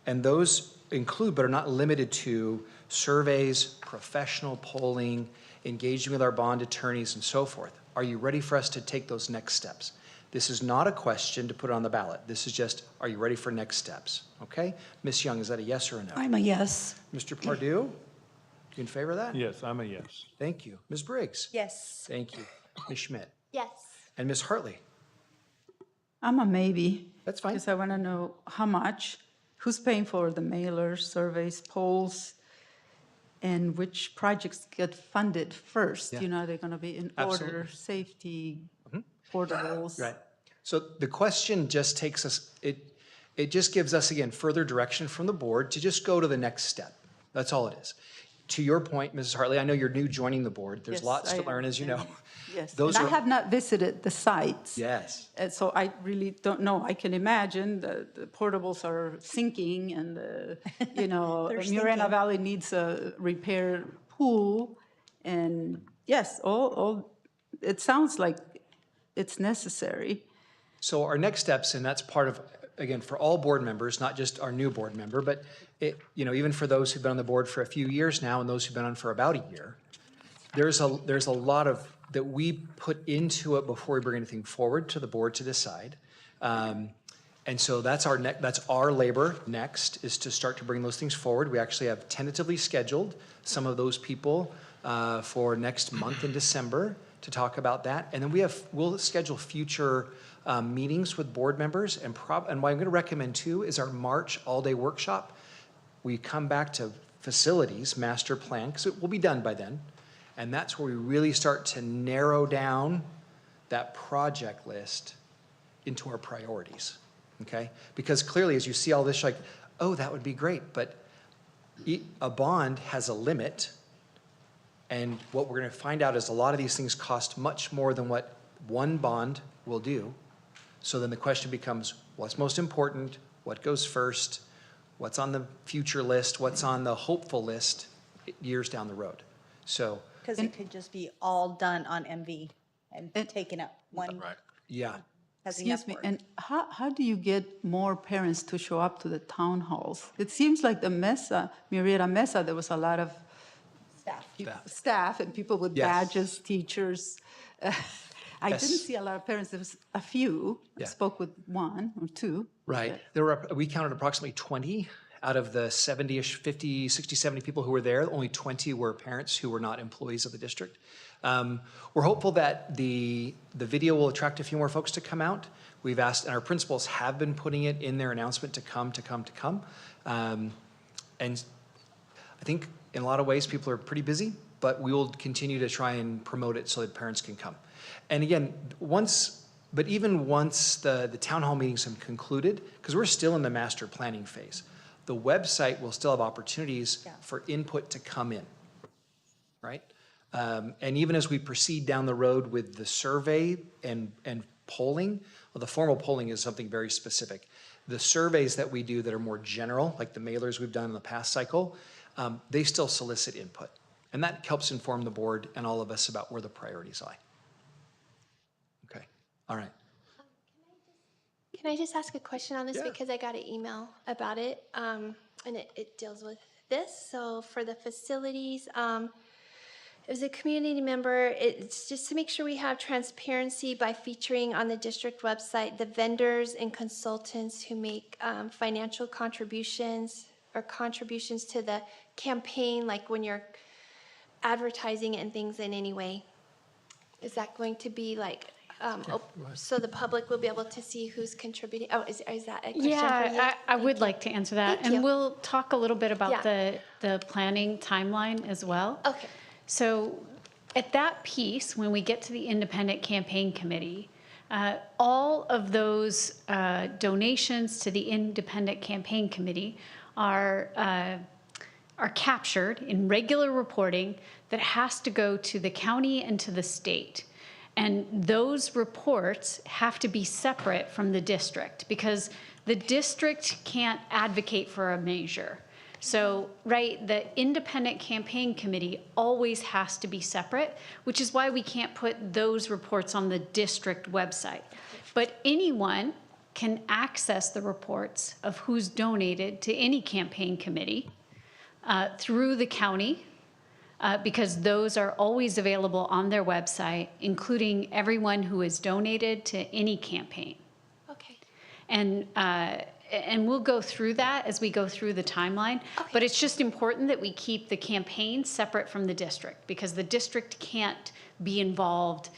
And those include, but are not limited to, surveys, professional polling, engaging with our bond attorneys, and so forth. Are you ready for us to take those next steps? This is not a question to put on the ballot. This is just, are you ready for next steps? Okay? Ms. Young, is that a yes or a no? I'm a yes. Mr. Pardue, you in favor of that? Yes, I'm a yes. Thank you. Ms. Briggs? Yes. Thank you. Ms. Schmidt? Yes. And Ms. Hartley? I'm a maybe. That's fine. Because I want to know how much, who's paying for the mailers, surveys, polls, and which projects get funded first. Yeah. You know, they're going to be in Absolutely. order, safety, portables. Right. So the question just takes us, it just gives us, again, further direction from the board to just go to the next step. That's all it is. To your point, Mrs. Hartley, I know you're new joining the board. There's Yes, lots to I learn, as you know. understand. Yes, Those and are- I have not visited the sites. Yes. And so I really don't know. I can imagine the portables are sinking and, They're Murrieta sinking. Valley needs a repair pool. And yes, all it sounds like it's necessary. So our next steps, and that's part of, again, for all board members, not just our new board member, but even for those who've been on the board for a few years now and those who've been on for about a year, there's a lot of that we put into it before we bring anything forward to the board to decide. And so that's our labor next, is to start to bring those things forward. We actually have tentatively scheduled some of those people for next month in December to talk about that. And then we'll schedule future meetings with board members. And what I'm going to recommend too is our March all-day workshop. We come back to facilities master plan, because it will be done by then. And that's where we really start to narrow down that project list into our priorities, okay? Because clearly, as you see all this, you're like, oh, that would be great, but a bond has a limit, and what we're gonna find out is a lot of these things cost much more than what one bond will do. So then the question becomes, what's most important? What goes first? What's on the future list? What's on the hopeful list years down the road? So. Because it could just be all done on MV and taken up one. Right. Yeah. Has enough Excuse me, work. and how do you get more parents to show up to the town halls? It seems like the Murrieta Mesa, there was a lot of staff and people with Yes. badges, teachers. I Yes. didn't see a lot of parents. There was a few. I Yeah. spoke with one or two. Right. We counted approximately 20 out of the 70-ish, 50, 60, 70 people who were there. Only 20 were parents who were not employees of the district. We're hopeful that the video will attract a few more folks to come out. We've asked, and our principals have been putting it in their announcement to come. And I think in a lot of ways, people are pretty busy, but we will continue to try and promote it so that parents can come. And again, even once the town hall meetings have concluded, because we're still in the master planning phase, The website will still have opportunities for input to come in, right? And even as we proceed down the road with the survey and polling, well, the formal polling is something very specific. The surveys that we do that are more general, like the mailers we've done in the past cycle, they still solicit input. And that helps inform the board and all of us about where the priorities lie. Okay, all right. Can I just ask a question on this? Yeah. Because I got an email about it, and it deals with this. So for the facilities, as a community member, it's just to make sure we have transparency by featuring on the district website the vendors and consultants who make financial contributions or contributions to the campaign, like when you're advertising it and things in any way. Is that going to be like, so the public will be able to see who's contributing? Oh, is that a question for you? Yeah, I would like to answer that. Thank you. And we'll talk a little bit about the planning timeline as well. Okay. So at that piece, when we get to the independent campaign committee, all of those donations to the independent campaign committee are captured in regular reporting that has to go to the county and to the state. And those reports have to be separate from the district because the district can't advocate for a measure. So, right, the independent campaign committee always has to be separate, which is why we can't put those reports on the district website. But anyone can access the reports of who's donated to any campaign committee through the county, because those are always available on their website, including everyone who has donated to any campaign. Okay. And we'll go through that as we go through the timeline, but it's just important that we keep the campaign separate from the district because the district can't be involved.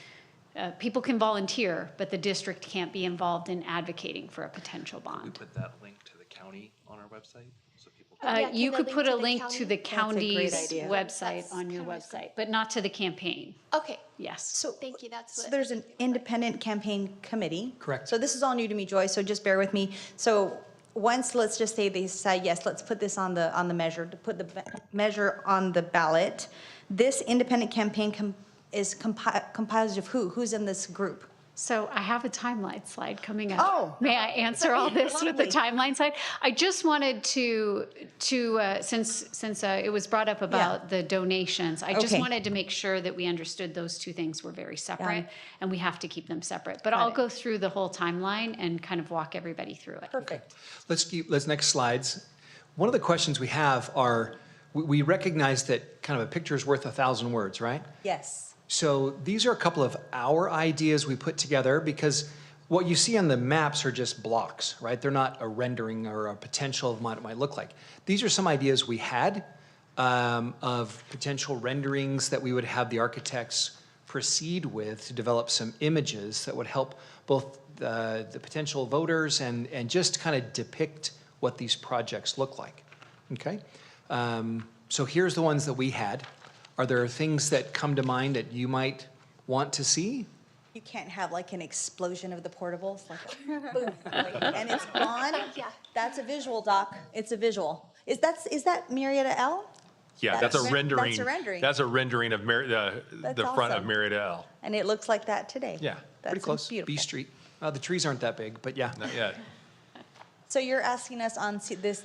People can volunteer, but the district can't be involved in advocating for a potential bond. We put that link to the county on our website so people You could put a link to the county's idea. website on your website, but not to the campaign. Okay. Yes. So, Thank you. That's so what. there's an independent campaign committee. Correct. So this is all new to me, Joy, so just bear with me. So once, let's just say they decide, yes, let's put this on the measure, to put the measure on the ballot. This independent campaign is composed of who? Who's in this group? So I have a timeline slide coming up. Oh. May I answer all this with the Lovely. timeline slide? I just wanted to since it was brought up about the donations, I just Okay. wanted to make sure that we understood those two things were very separate it. and we have to keep them separate. But Got I'll it. go through the whole timeline and kind of walk everybody through it. Perfect. Let's next slides. One of the questions we have are, we recognize that kind of a picture is worth 1,000 words, right? Yes. So these are a couple of our ideas we put together because what you see on the maps are just blocks, right? They're not a rendering or a potential of what it might look like. These are some ideas we had of potential renderings that we would have the architects proceed with to develop some images that would help both the potential voters and just kind of depict what these projects look like, okay? So here's the ones that we had. Are there things that come to mind that you might want to see? You can't have like an explosion of the portables, like boom, and it's gone. Yeah. That's a visual, Doc. It's a visual. Is that Murrieta L? Yeah, that's a rendering. That's a rendering. That's a rendering of the front of awesome. Murrieta L. And it looks like that today. Yeah, That's pretty close. beautiful. B Street. The trees aren't that big, but yeah. Not yet. So you're asking us on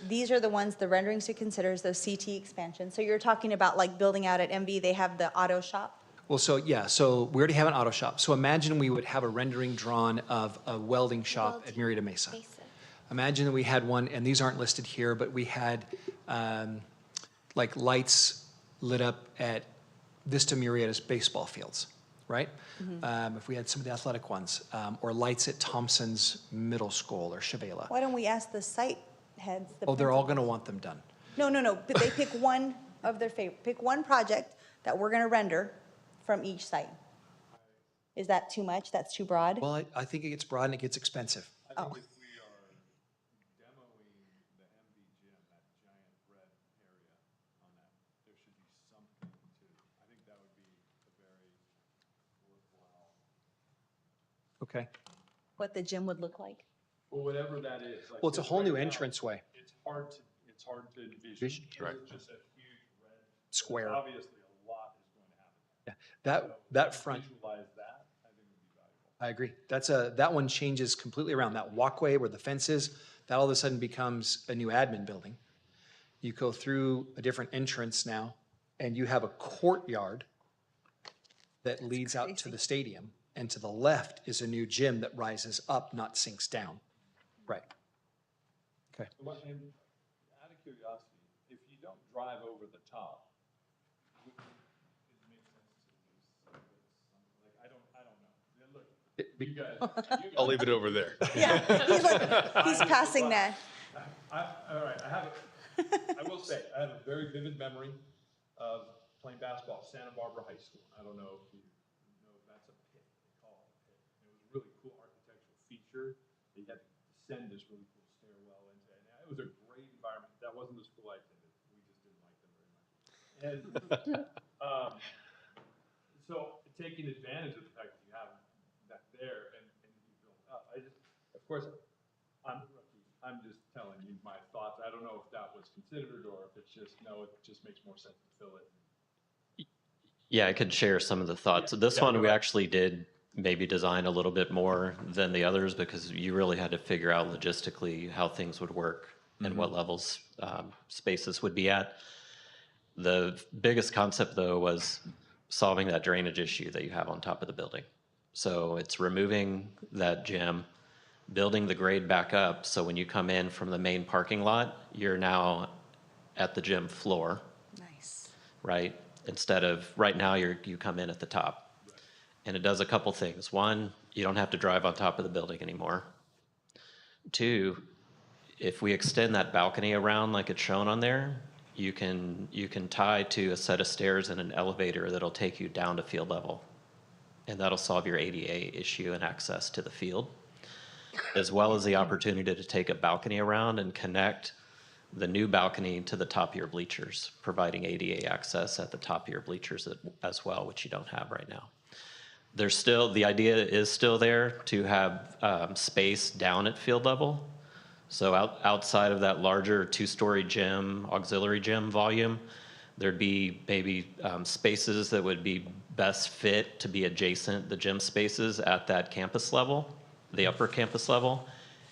these are the ones, the renderings to consider, is those CT expansions. So you're talking about like building out at MV, they have the auto shop? Well, so yeah, so we already have an auto shop. So imagine we would have a rendering drawn of a welding shop at Murrieta Mesa. Imagine that we had one, and these aren't listed here, but we had like lights lit up at Vista Murrieta's baseball fields, right? If we had some of the athletic ones, or lights at Thompson's Middle School or Chavela. Why don't we ask the site heads? They're all going to want them done. No, but they pick one of their favorite, pick one project that we're gonna render from each site. Is that too much? That's too broad? Well, I think it gets broad and it gets expensive. Oh. If we are demoing the MV gym, that giant red area on that, there should be something to, I think that would be a very worthwhile. Okay. What the gym would look like? Well, whatever that is. Well, it's a whole new entranceway. It's hard to, it's hard to envision. Vision, right. It's just a huge red Square. Obviously, a lot is going to happen. Yeah, that front. Visualize that, I think would be valuable. I agree. That one changes completely around. That walkway where the fence is, that all of a sudden becomes a new admin building. You go through a different entrance now, and you have a courtyard that leads out to the stadium. And to the left is a new gym that rises up, not sinks down. Right. Okay. And out of curiosity, if you don't drive over the top, would it make sense to use some, like, I don't know. Look, you guys. I'll leave it over there. Yeah, he's passing that. All right, I will say, I have a very vivid memory of playing basketball at Santa Barbara High School. I don't know if you know, that's a pit, they call it a pit. It was a really cool architectural feature. You had to descend this really cool stairwell into it. And it was a great environment. That wasn't the school I attended. We just didn't like them very much. And so taking advantage of the fact that you have that there and you build up, of course, I'm a rookie. I'm just telling you my thoughts. I don't know if that was considered or if it's just, no, it just makes more sense to fill it. Yeah, I could share some of the thoughts. This one we actually did maybe design a little bit more than the others because you really had to figure out logistically how things would work and what levels spaces would be at. The biggest concept though was solving that drainage issue that you have on top of the building. So it's removing that gym, building the grade back up so when you come in from the main parking lot, you're now at the gym floor. Nice. Right? Instead of, right now you come in at the top. And it does a couple things. One, you don't have to drive on top of the building anymore. Two, if we extend that balcony around like it's shown on there, you can tie to a set of stairs and an elevator that'll take you down to field level. And that'll solve your ADA issue and access to the field, as well as the opportunity to take a balcony around and connect the new balcony to the top of your bleachers, providing ADA access at the top of your bleachers as well, which you don't have right now. There's still, the idea is still there to have space down at field level. So outside of that larger two-story gym, auxiliary gym volume, there'd be maybe spaces that would be best fit to be adjacent the gym spaces at that campus level, the upper campus level.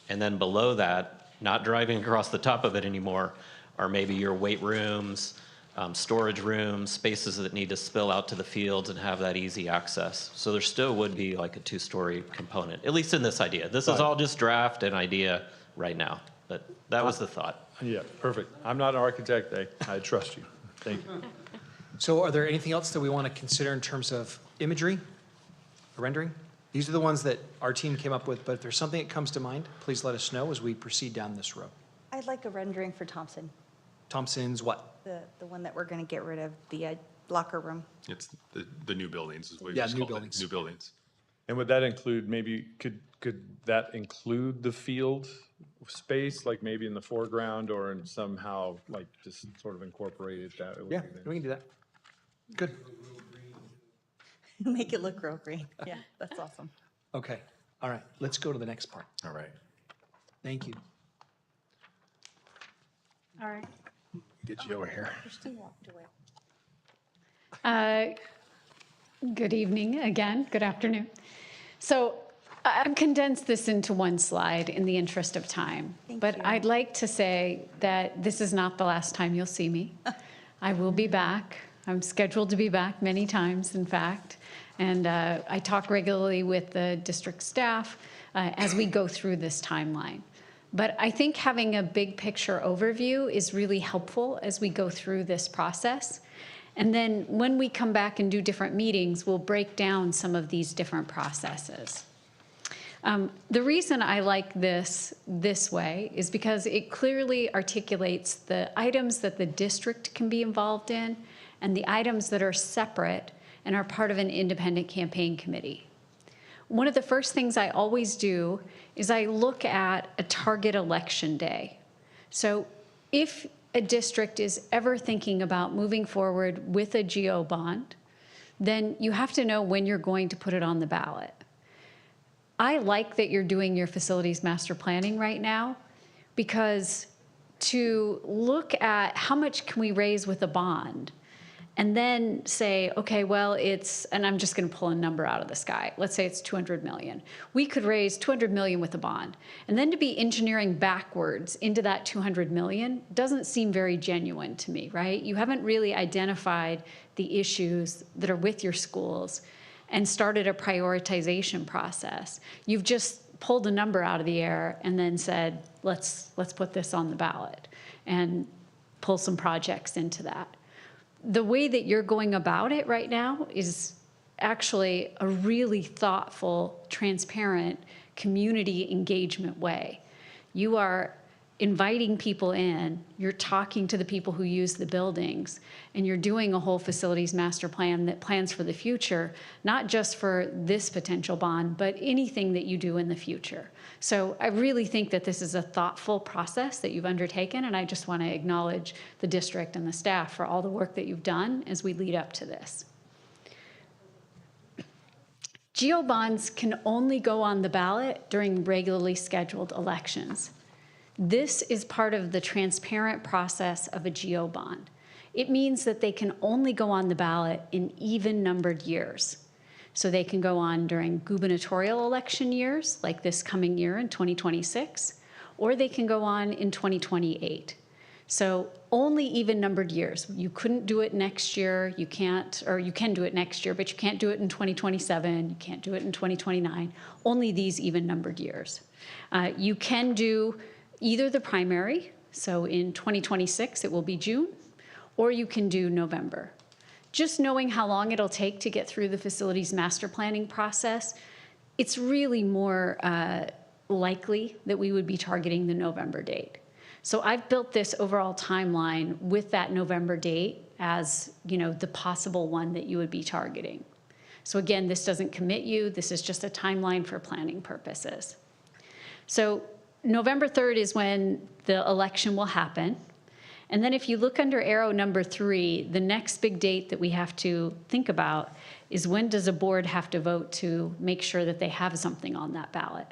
And then below that, not driving across the top of it anymore, are maybe your weight rooms, storage rooms, spaces that need to spill out to the fields and have that easy access. So there still would be like a two-story component, at least in this idea. This is all just draft and idea right now, but that was the thought. Yeah, perfect. I'm not an architect. I trust you. Thank you. So are there anything else that we want to consider in terms of imagery or rendering? These are the ones that our team came up with, but if there's something that comes to mind, please let us know as we proceed down this road. I'd like a rendering for Thompson, Thompson's what? the one that we're going to get rid of, the locker room. It's the new buildings is what you Yeah, just new called it. buildings. New buildings. And would that include maybe, could that include the field space, like maybe in the foreground or in somehow like just sort of incorporated that? Yeah, we can do that. Good. Make it look real green. Yeah, that's awesome. Okay. All right. Let's go to the next part. All right. Thank you. All right. Get you over here. Christine walked away. Good evening again, good afternoon. So I've condensed this into one slide in the interest of time, but I'd like to say that this is not the last time you'll see me. I will be back. I'm scheduled to be back many times, in fact, and I talk regularly with the district staff as we go through this timeline. But I think having a big picture overview is really helpful as we go through this process. And then when we come back and do different meetings, we'll break down some of these different processes. The reason I like this way is because it clearly articulates the items that the district can be involved in and the items that are separate and are part of an independent campaign committee. One of the first things I always do is I look at a target election day. So if a district is ever thinking about moving forward with a GO bond, then you have to know when you're going to put it on the ballot. I like that you're doing your facilities master planning right now because to look at how much can we raise with a bond, and then say, okay, well, and I'm just going to pull a number out of the sky. Let's say it's 200 million. We could raise 200 million with a bond. And then to be engineering backwards into that 200 million doesn't seem very genuine to me, right? You haven't really identified the issues that are with your schools and started a prioritization process. You've just pulled a number out of the air and then said, let's put this on the ballot and pull some projects into that. The way that you're going about it right now is actually a really thoughtful, transparent, community engagement way. You are inviting people in, you're talking to the people who use the buildings, and you're doing a whole facilities master plan that plans for the future, not just for this potential bond, but anything that you do in the future. So I really think that this is a thoughtful process that you've undertaken, and I just want to acknowledge the district and the staff for all the work that you've done as we lead up to this. GO bonds can only go on the ballot during regularly scheduled elections. This is part of the transparent process of a GO bond. It means that they can only go on the ballot in even-numbered years. So they can go on during gubernatorial election years, like this coming year in 2026, or they can go on in 2028. So only even-numbered years. You couldn't do it next year, you can't, or you can do it next year, but you can't do it in 2027, you can't do it in 2029, only these even-numbered years. You can do either the primary, so in 2026 it will be June, or you can do November. Just knowing how long it'll take to get through the facilities master planning process, it's really more likely that we would be targeting the November date. So I've built this overall timeline with that November date as, the possible one that you would be targeting. So again, this doesn't commit you, this is just a timeline for planning purposes. So November 3rd is when the election will happen. And then if you look under arrow number 3, the next big date that we have to think about is when does a board have to vote to make sure that they have something on that ballot.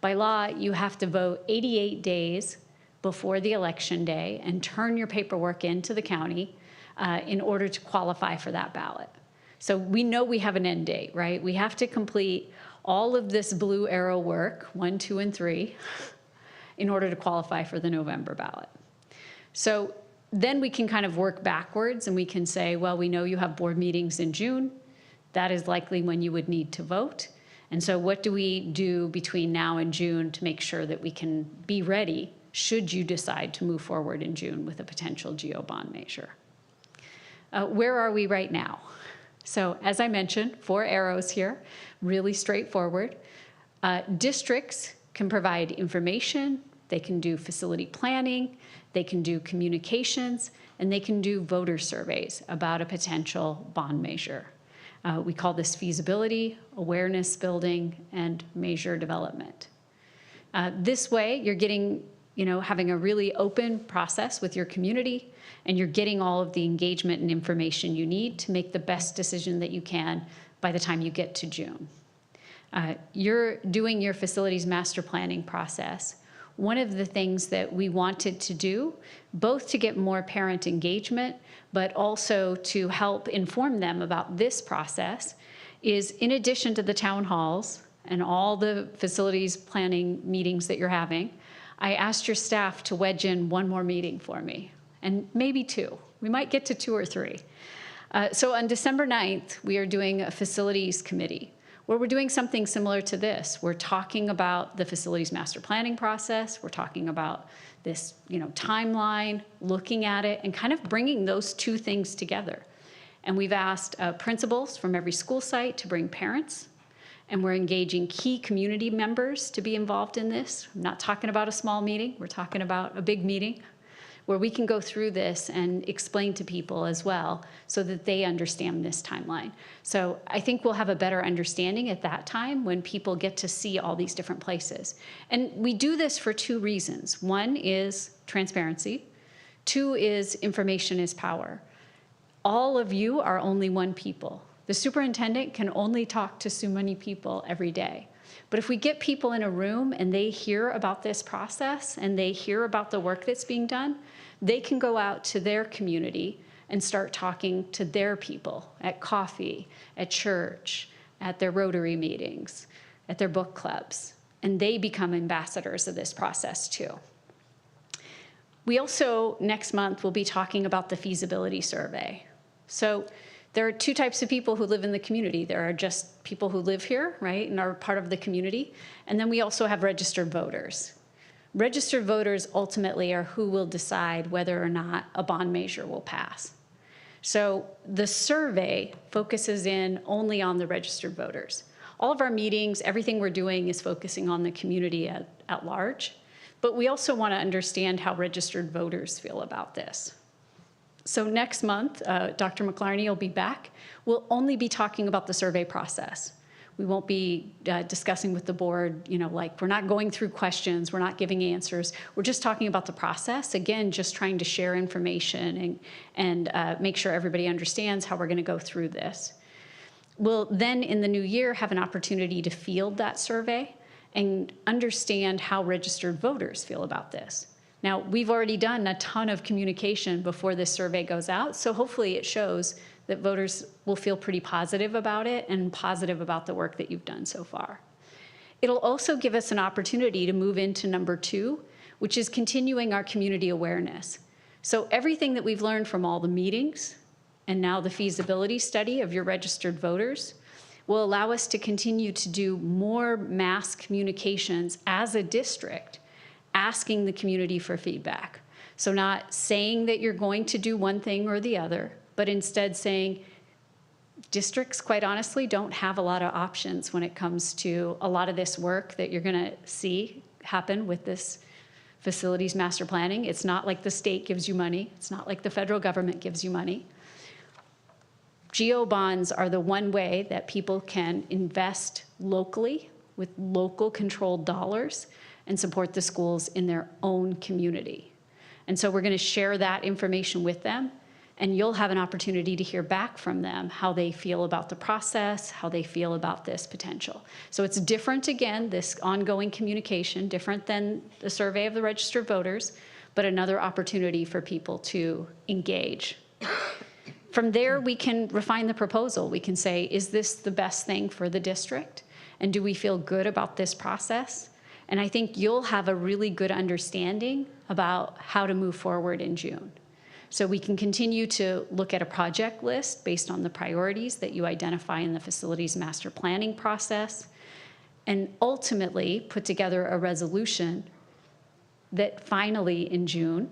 By law, you have to vote 88 days before the election day and turn your paperwork into the county in order to qualify for that ballot. So we know we have an end date, right? We have to complete all of this blue arrow work, 1, 2, and 3, in order to qualify for the November ballot. So then we can kind of work backwards and we can say, well, we know you have board meetings in June. That is likely when you would need to vote. And so what do we do between now and June to make sure that we can be ready should you decide to move forward in June with a potential GO bond measure? Where are we right now? So as I mentioned, 4 arrows here, really straightforward. Districts can provide information, they can do facility planning, they can do communications, and they can do voter surveys about a potential bond measure. We call this feasibility, awareness building, and measure development. This way, you're getting, having a really open process with your community, and you're getting all of the engagement and information you need to make the best decision that you can by the time you get to June. You're doing your facilities master planning process. One of the things that we wanted to do, both to get more parent engagement, but also to help inform them about this process, is in addition to the town halls and all the facilities planning meetings that you're having, I asked your staff to wedge in one more meeting for me, and maybe 2. We might get to 2 or 3. So on December 9th, we are doing a facilities committee, where we're doing something similar to this. We're talking about the facilities master planning process. We're talking about this, timeline, looking at it, and kind of bringing those 2 things together. And we've asked principals from every school site to bring parents, and we're engaging key community members to be involved in this. I'm not talking about a small meeting. We're talking about a big meeting where we can go through this and explain to people as well so that they understand this timeline. So I think we'll have a better understanding at that time when people get to see all these different places. And we do this for 2 reasons. 1 is transparency. 2 is information is power. All of you are only 1 people. The superintendent can only talk to so many people every day. But if we get people in a room and they hear about this process and they hear about the work that's being done, they can go out to their community and start talking to their people at coffee, at church, at their Rotary meetings, at their book clubs, and they become ambassadors of this process too. We also, next month, will be talking about the feasibility survey. So there are two types of people who live in the community. There are just people who live here, right, and are part of the community. And then we also have registered voters. Registered voters ultimately are who will decide whether or not a bond measure will pass. So the survey focuses in only on the registered voters. All of our meetings, everything we're doing is focusing on the community at large. But we also want to understand how registered voters feel about this. So next month, Dr. McLarney will be back. We'll only be talking about the survey process. We won't be discussing with the board, like we're not going through questions, we're not giving answers. We're just talking about the process. Again, just trying to share information and make sure everybody understands how we're going to go through this. We'll then in the new year have an opportunity to field that survey and understand how registered voters feel about this. Now, we've already done a ton of communication before this survey goes out, so hopefully it shows that voters will feel pretty positive about it and positive about the work that you've done so far. It'll also give us an opportunity to move into number 2, which is continuing our community awareness. So everything that we've learned from all the meetings and now the feasibility study of your registered voters will allow us to continue to do more mass communications as a district, asking the community for feedback. So not saying that you're going to do one thing or the other, but instead saying districts, quite honestly, don't have a lot of options when it comes to a lot of this work that you're gonna see happen with this facilities master planning. It's not like the state gives you money. It's not like the federal government gives you money. GO bonds are the one way that people can invest locally with local controlled dollars and support the schools in their own community. And so we're going to share that information with them, and you'll have an opportunity to hear back from them how they feel about the process, how they feel about this potential. So it's different, again, this ongoing communication, different than the survey of the registered voters, but another opportunity for people to engage. From there, we can refine the proposal. We can say, is this the best thing for the district? And do we feel good about this process? And I think you'll have a really good understanding about how to move forward in June. So we can continue to look at a project list based on the priorities that you identify in the facilities master planning process, and ultimately put together a resolution that finally in June,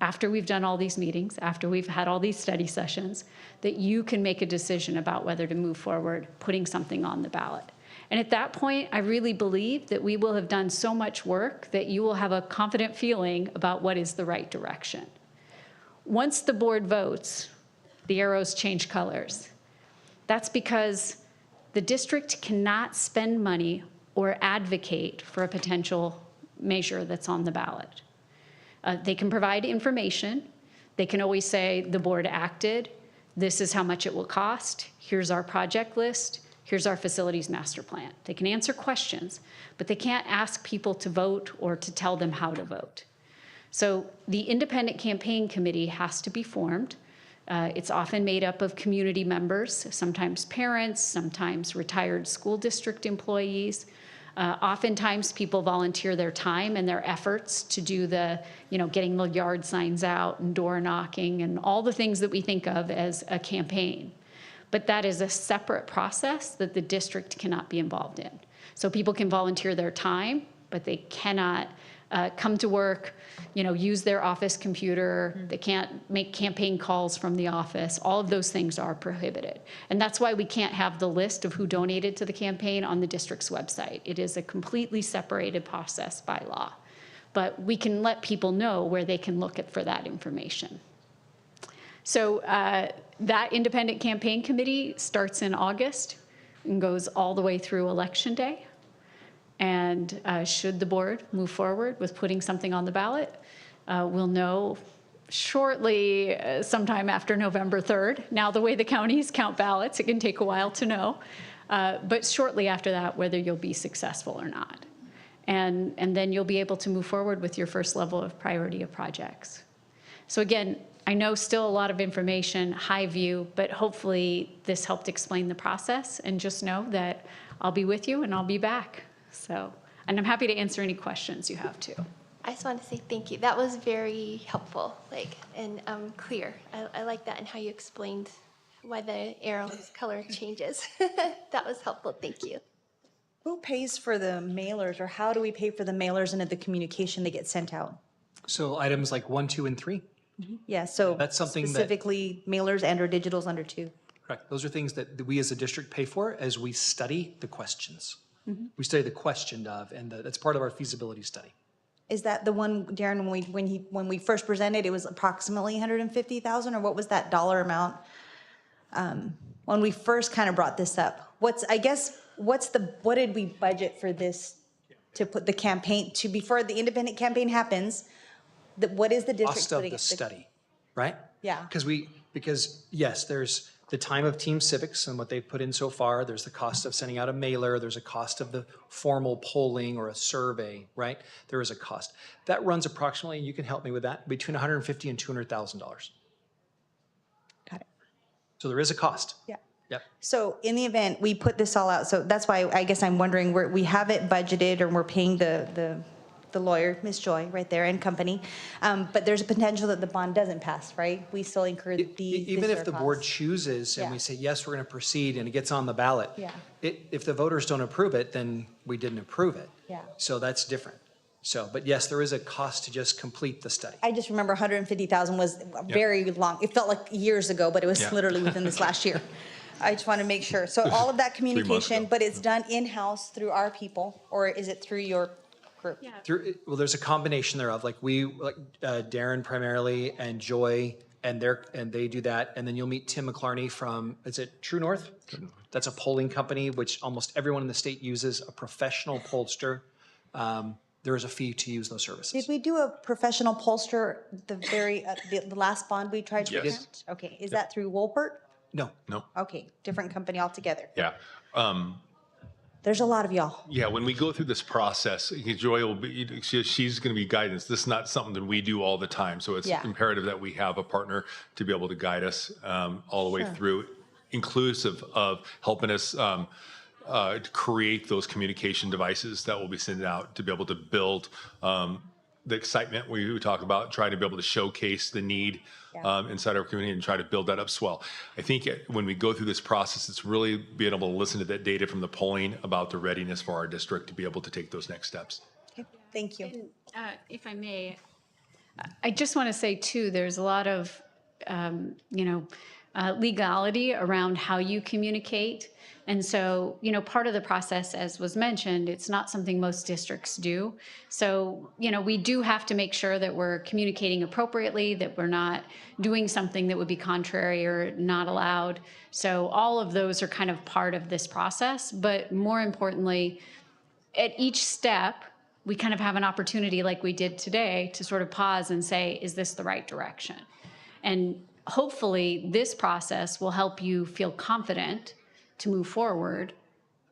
after we've done all these meetings, after we've had all these study sessions, that you can make a decision about whether to move forward putting something on the ballot. And at that point, I really believe that we will have done so much work that you will have a confident feeling about what is the right direction. Once the board votes, the arrows change colors. That's because the district cannot spend money or advocate for a potential measure that's on the ballot. They can provide information. They can always say the board acted. This is how much it will cost. Here's our project list. Here's our facilities master plan. They can answer questions, but they can't ask people to vote or to tell them how to vote. So the independent campaign committee has to be formed. It's often made up of community members, sometimes parents, sometimes retired school district employees. Oftentimes people volunteer their time and their efforts to do the, getting the yard signs out and door knocking and all the things that we think of as a campaign. But that is a separate process that the district cannot be involved in. So people can volunteer their time, but they cannot come to work, use their office computer. They can't make campaign calls from the office. All of those things are prohibited. And that's why we can't have the list of who donated to the campaign on the district's website. It is a completely separated process by law. But we can let people know where they can look for that information. So that independent campaign committee starts in August and goes all the way through Election Day. And should the board move forward with putting something on the ballot, we'll know shortly, sometime after November 3rd. Now, the way the counties count ballots, it can take a while to know. but shortly after that, whether you'll be successful or not. And then you'll be able to move forward with your first level of priority of projects. So again, I know still a lot of information, high view, but hopefully this helped explain the process, and just know that I'll be with you and I'll be back. So, and I'm happy to answer any questions you have too. I just want to say thank you. That was very helpful, and clear. I like that and how you explained why the arrow's color changes. That was helpful. Thank you. Who pays for the mailers, or how do we pay for the mailers and the communication that get sent out? So items like 1, 2, and 3. Yeah, so That's something that- specifically mailers and or digitals under 2. Correct. Those are things that we as a district pay for as we study the questions. We study the question of, and that's part of our feasibility study. Is that the one, Darren, when we first presented, it was approximately 150,000, or what was that dollar amount? When we first kind of brought this up, what did we budget for this to put the campaign to, before the independent campaign happens? What is the district Cost of putting? the study, right? Yeah. Because yes, there's the time of Team Civics and what they've put in so far. There's the cost of sending out a mailer. There's a cost of the formal polling or a survey, right? There is a cost. That runs approximately, you can help me with that, between $150,000 and $200,000. Got it. So there is a cost. Yeah. Yep. So in the event we put this all out, so that's why I guess I'm wondering, we have it budgeted, or we're paying the lawyer, Ms. Joy, right there, and company, but there's a potential that the bond doesn't pass, right? We still incur the Even if the board costs. chooses and Yeah. we say, yes, we're going to proceed, and it gets on the ballot, Yeah. if the voters don't approve it, then we didn't approve it. Yeah. So that's different. So, but yes, there is a cost to just complete the study. I just remember 150,000 was very long. It felt like years ago, but it was literally within this last year. I just want to make sure. So all of that communication, but it's done in-house through our people, or is it through your group? Well, there's a combination thereof. Like Darren primarily, and Joy, and they do that. And then you'll meet Tim McClarney from, is it True North? That's a polling company, which almost everyone in the state uses, a professional pollster. There is a fee to use those services. Did we do a professional pollster the last bond we tried to Yes. present? Okay, is that through Wolpert? No. Okay, different company altogether. Yeah. There's a lot of y'all. Yeah, when we go through this process, Joy will be, she's going to be guidance. This is not something that we do all the time. So it's imperative that we have a partner to be able to guide us all the way through, inclusive of helping us create those communication devices that will be sent out to be able to build the excitement we talk about, trying to be able to showcase the need inside our community and try to build that up swell. I think when we go through this process, it's really being able to listen to that data from the polling about the readiness for our district to be able to take those next steps. Okay, thank you. And, if I may, I just want to say too, there's a lot of, legality around how you communicate. And so, part of the process, as was mentioned, it's not something most districts do. So, we do have to make sure that we're communicating appropriately, that we're not doing something that would be contrary or not allowed. So all of those are kind of part of this process. But more importantly, at each step, we kind of have an opportunity like we did today to sort of pause and say, is this the right direction? And hopefully this process will help you feel confident to move forward,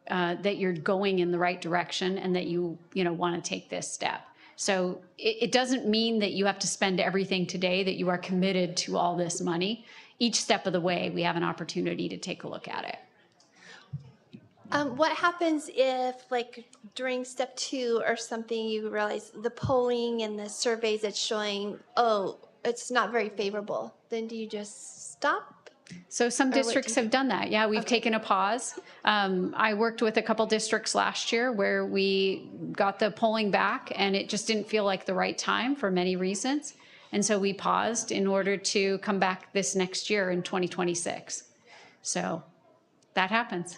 that you're going in the right direction and that you want to take this step. So it doesn't mean that you have to spend everything today, that you are committed to all this money. Each step of the way, we have an opportunity to take a look at it. What happens if, during step 2 or something, you realize the polling and the surveys that's showing, it's not very favorable? Then do you just stop? So some districts have done that. Yeah, we've taken a pause. I worked with a couple districts last year where we got the polling back and it just didn't feel like the right time for many reasons. And so we paused in order to come back this next year in 2026. So that happens.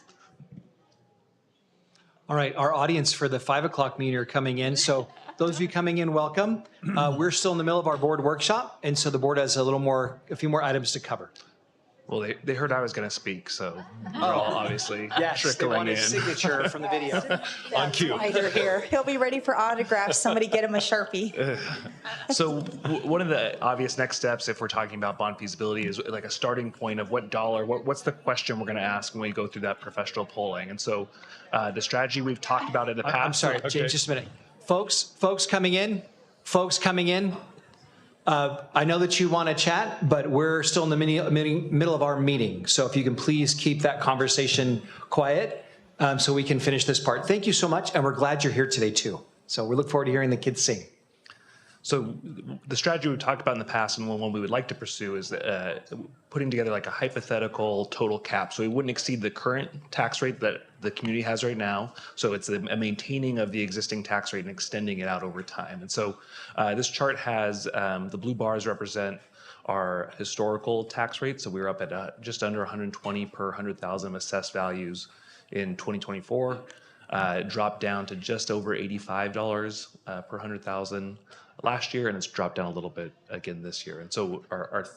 All right, our audience for the 5 o'clock meeting are coming in. So those of you coming in, welcome. We're still in the middle of our board workshop. And so the board has a few more items to cover. Well, they heard I was going to speak, so they're all obviously Yes, they trickling want in. his signature from the video. On cue. Why they're here. He'll be ready for autographs. Somebody get him a Sharpie. So one of the obvious next steps, if we're talking about bond feasibility, is like a starting point of what's the question we're going to ask when we go through that professional polling. And so the strategy we've talked about in the past. I'm sorry, James, just a minute. Folks coming in. I know that you want to chat, but we're still in the middle of our meeting. So if you can please keep that conversation quiet so we can finish this part. Thank you so much, and we're glad you're here today too. So we look forward to hearing the kids sing. So the strategy we've talked about in the past and one we would like to pursue is putting together like a hypothetical total cap. So we wouldn't exceed the current tax rate that the community has right now. So it's a maintaining of the existing tax rate and extending it out over time. And so this chart has the blue bars represent our historical tax rate. So we were up at just under 120 per 100,000 assessed values in 2024. It dropped down to just over $85 per 100,000 last year, and it's dropped down a little bit again this year. And so our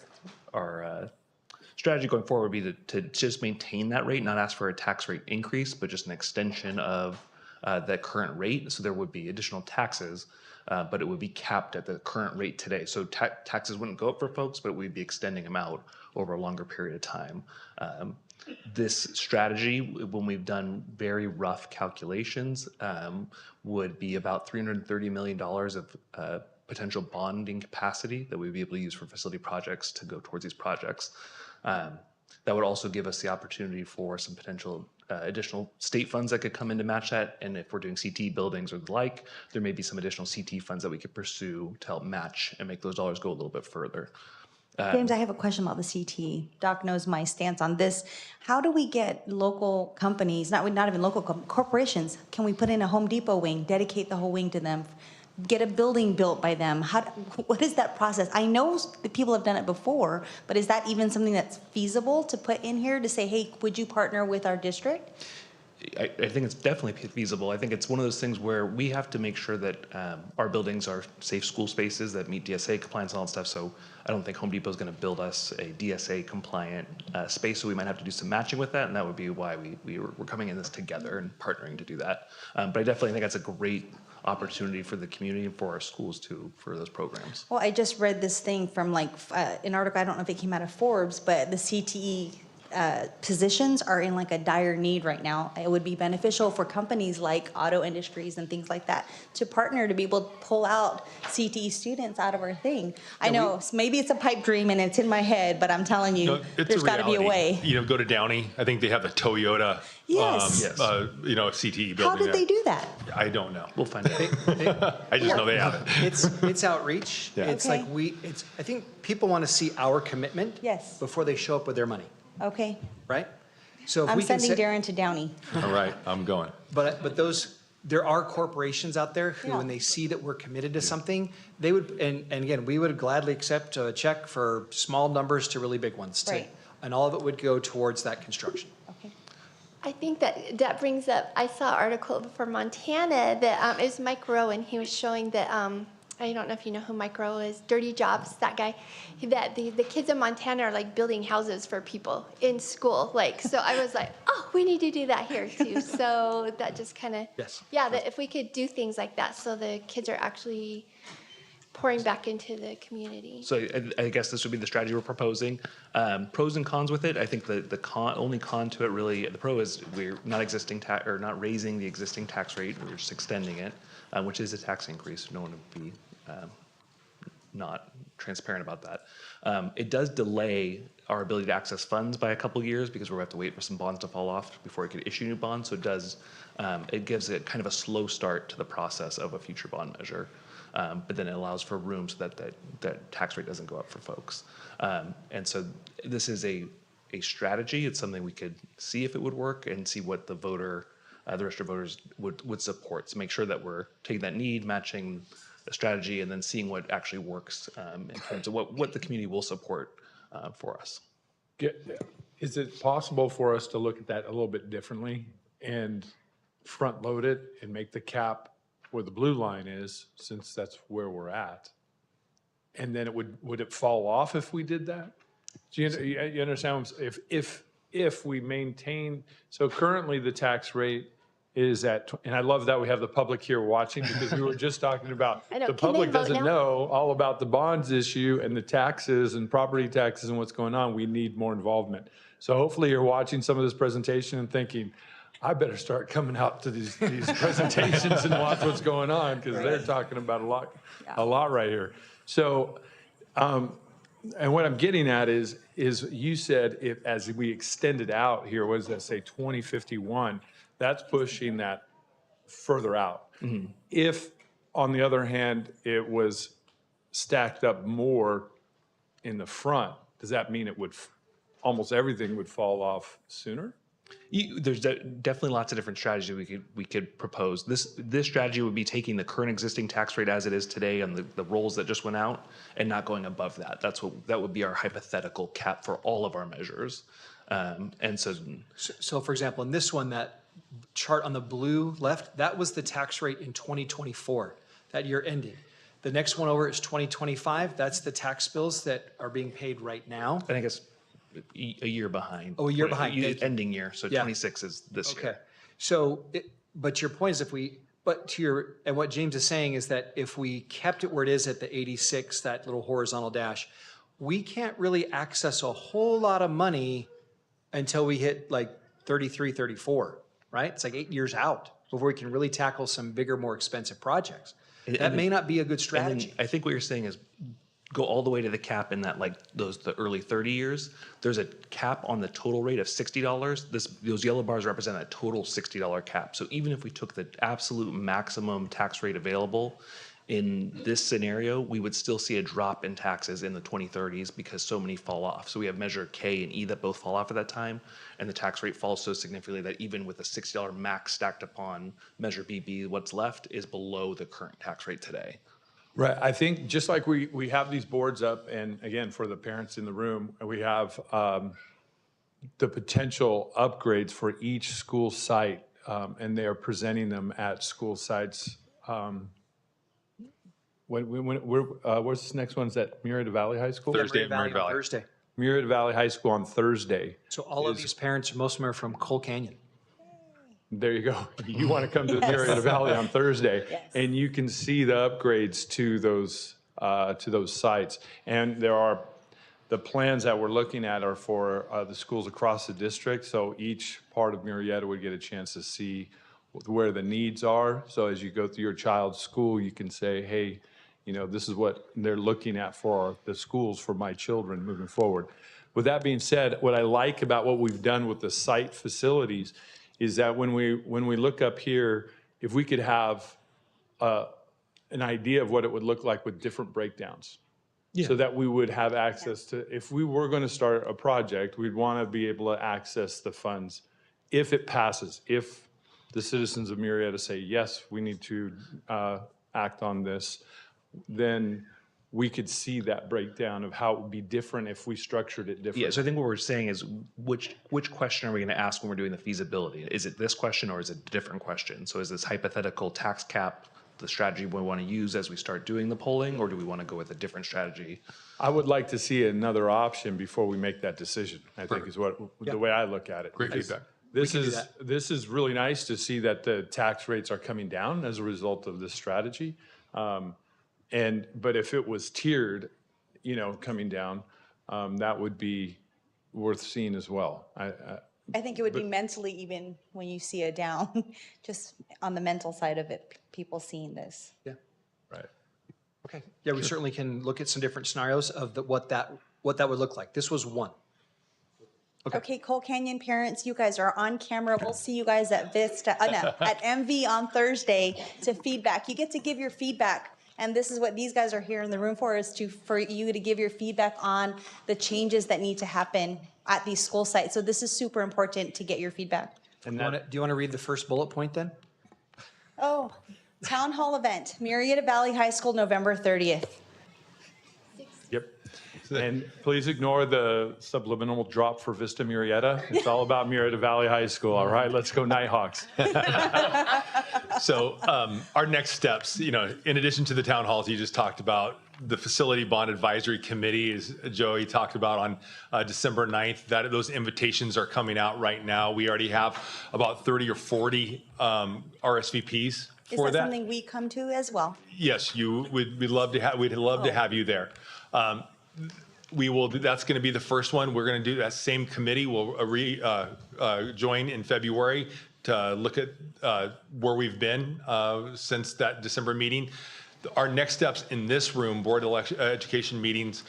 strategy going forward would be to just maintain that rate, not ask for a tax rate increase, but just an extension of that current rate. So there would be additional taxes, but it would be capped at the current rate today. So taxes wouldn't go up for folks, but we'd be extending them out over a longer period of time. This strategy, when we've done very rough calculations, would be about $330 million of potential bonding capacity that we'd be able to use for facility projects to go towards these projects. That would also give us the opportunity for some potential additional state funds that could come in to match that. And if we're doing CT buildings or the like, there may be some additional CT funds that we could pursue to help match and make those dollars go a little bit further. James, I have a question about the CT. Doc knows my stance on this. How do we get local companies, not even local corporations, can we put in a Home Depot wing, dedicate the whole wing to them, get a building built by them? What is that process? I know that people have done it before, but is that even something that's feasible to put in here to say, hey, would you partner with our district? I think it's definitely feasible. I think it's one of those things where we have to make sure that our buildings are safe school spaces that meet DSA compliance and all that stuff. So I don't think Home Depot is going to build us a DSA compliant space. So we might have to do some matching with that. And that would be why we're coming in this together and partnering to do that. But I definitely think that's a great opportunity for the community and for our schools too, for those programs. Well, I just read this thing from an article, I don't know if it came out of Forbes, but the CTE positions are in like a dire need right now. It would be beneficial for companies like auto industries and things like that to partner to be able to pull out CTE students out of our thing. I know maybe it's a pipe dream and it's in my head, but I'm telling you, there's got to be a way. Go to Downey. I think they have the Toyota, CTE building. How did they do that? I don't know. We'll find out. I just know they have it. It's outreach. Yeah. It's like I think people want to see our commitment before they show up with their money. Okay. Right? So if I'm we can sending Darren to Downey. All right, I'm going. But there are corporations out there who, when they see that we're committed to something, they would, and again, we would gladly accept a check for small numbers to really big ones. Right. And all of it would go towards that construction. Okay. I think that brings up, I saw an article for Montana that it was Mike Rowe, and he was showing that, I don't know if you know who Mike Rowe is, Dirty Jobs, that guy, that the kids in Montana are like building houses for people in school. So I was like, oh, we need to do that here too. So that just kind of, that if we could do things like that so the kids are actually pouring back into the community. So I guess this would be the strategy we're proposing. Pros and cons with it. I think the only con to it really, the pro is we're not raising the existing tax rate. We're just extending it, which is a tax increase. No one would be not transparent about that. It does delay our ability to access funds by a couple of years because we're going to have to wait for some bonds to fall off before we could issue new bonds. So it gives it kind of a slow start to the process of a future bond measure. But then it allows for room so that tax rate doesn't go up for folks. And so this is a strategy. It's something we could see if it would work and see what the registered voters would support. So make sure that we're taking that need, matching a strategy, and then seeing what actually works in terms of what the community will support for us. Is it possible for us to look at that a little bit differently and front load it and make the cap where the blue line is, since that's where we're at? And then would it fall off if we did that? Do you understand? If we maintain, so currently the tax rate is at, and I love that we have the public here watching, because we were just talking about, I know. the Can they public vote doesn't now? know all about the bonds issue and the taxes and property taxes and what's going on. We need more involvement. So hopefully you're watching some of this presentation and thinking, I better start coming out to these presentations and watch what's going on, because they're talking about a lot right here. So, and what I'm getting at is you said if, as we extend it out here, what does that say, 2051? That's pushing that further out. If, on the other hand, it was stacked up more in the front, does that mean it would, almost everything would fall off sooner? There's definitely lots of different strategies we could propose. This strategy would be taking the current existing tax rate as it is today and the rolls that just went out and not going above that. That would be our hypothetical cap for all of our measures. And So for example, in this one, that chart on the blue left, that was the tax rate in 2024, that year ending. The next one over is 2025. That's the tax bills that are being paid right now. I think it's a year behind. Oh, a year behind. Thank you. Ending year, so Yeah. 26 is this year. Okay. So, but your point is and what James is saying is that if we kept it where it is at the 86, that little horizontal dash, we can't really access a whole lot of money until we hit like 33, 34, right? It's like 8 years out before we can really tackle some bigger, more expensive projects. That may not be a good strategy. I think what you're saying is go all the way to the cap in that, like the early 30 years. There's a cap on the total rate of $60. Those yellow bars represent a total $60 cap. So even if we took the absolute maximum tax rate available in this scenario, we would still see a drop in taxes in the 2030s because so many fall off. So we have measure K and E that both fall off at that time, and the tax rate falls so significantly that even with a $60 max stacked upon measure BB, what's left is below the current tax rate today. Right. I think just like we have these boards up, and again, for the parents in the room, we have the potential upgrades for each school site, and they are presenting them at school sites. Where's this next one? Is that Murrieta Valley High School? Thursday at Murrieta Valley. Thursday. Murrieta Valley High School on Thursday. So all of these parents, most of them are from Cole Canyon. There you go. You want to come to Murrieta Valley on Thursday, and you can see the upgrades to those sites. And there are the plans that we're looking at are for the schools across the district. So each part of Murrieta would get a chance to see where the needs are. So as you go through your child's school, you can say, hey, you know, this is what they're looking at for the schools for my children moving forward. With that being said, what I like about what we've done with the site facilities is that when we look up here, if we could have an idea of what it would look like with different breakdowns. Yeah. So that we would have access to, if we were going to start a project, we'd want to be able to access the funds if it passes, if the citizens of Murrieta say, yes, we need to act on this, then we could see that breakdown of how it would be different if we structured it differently. Yeah, so I think what we're saying is which question are we going to ask when we're doing the feasibility? Is it this question or is it a different question? So is this hypothetical tax cap the strategy we want to use as we start doing the polling, or do we want to go with a different strategy? I would like to see another option before we make that decision, I think is what the way I look at it. Great feedback. This is really nice to see that the tax rates are coming down as a result of this strategy. But if it was tiered, you know, coming down, that would be worth seeing as well. I think it would be mentally even when you see it down, just on the mental side of it, people seeing this. Yeah. Right. Okay. Yeah, we certainly can look at some different scenarios of what that would look like. This was one. Okay, Cole Canyon parents, you guys are on camera. We'll see you guys at at MV on Thursday to feedback. You get to give your feedback. And this is what these guys are here in the room for, is for you to give your feedback on the changes that need to happen at these school sites. So this is super important to get your feedback. And do you want to read the first bullet point then? Oh, town hall event, Murrieta Valley High School, November 30th. Yep. And please ignore the subliminal drop for Vista Murrieta. It's all about Murrieta Valley High School. All right, let's go Nighthawks. So our next steps, you know, in addition to the town halls you just talked about, the Facility Bond Advisory Committee, as Joey talked about on December 9th, those invitations are coming out right now. We already have about 30 or 40 RSVPs Is for that that. something we come to as well? Yes, we'd love to have, we'd love to have you there. We will, that's going to be the first one. We're going to do that same committee. We'll join in February to look at where we've been since that December meeting. Our next steps in this room, board education meetings,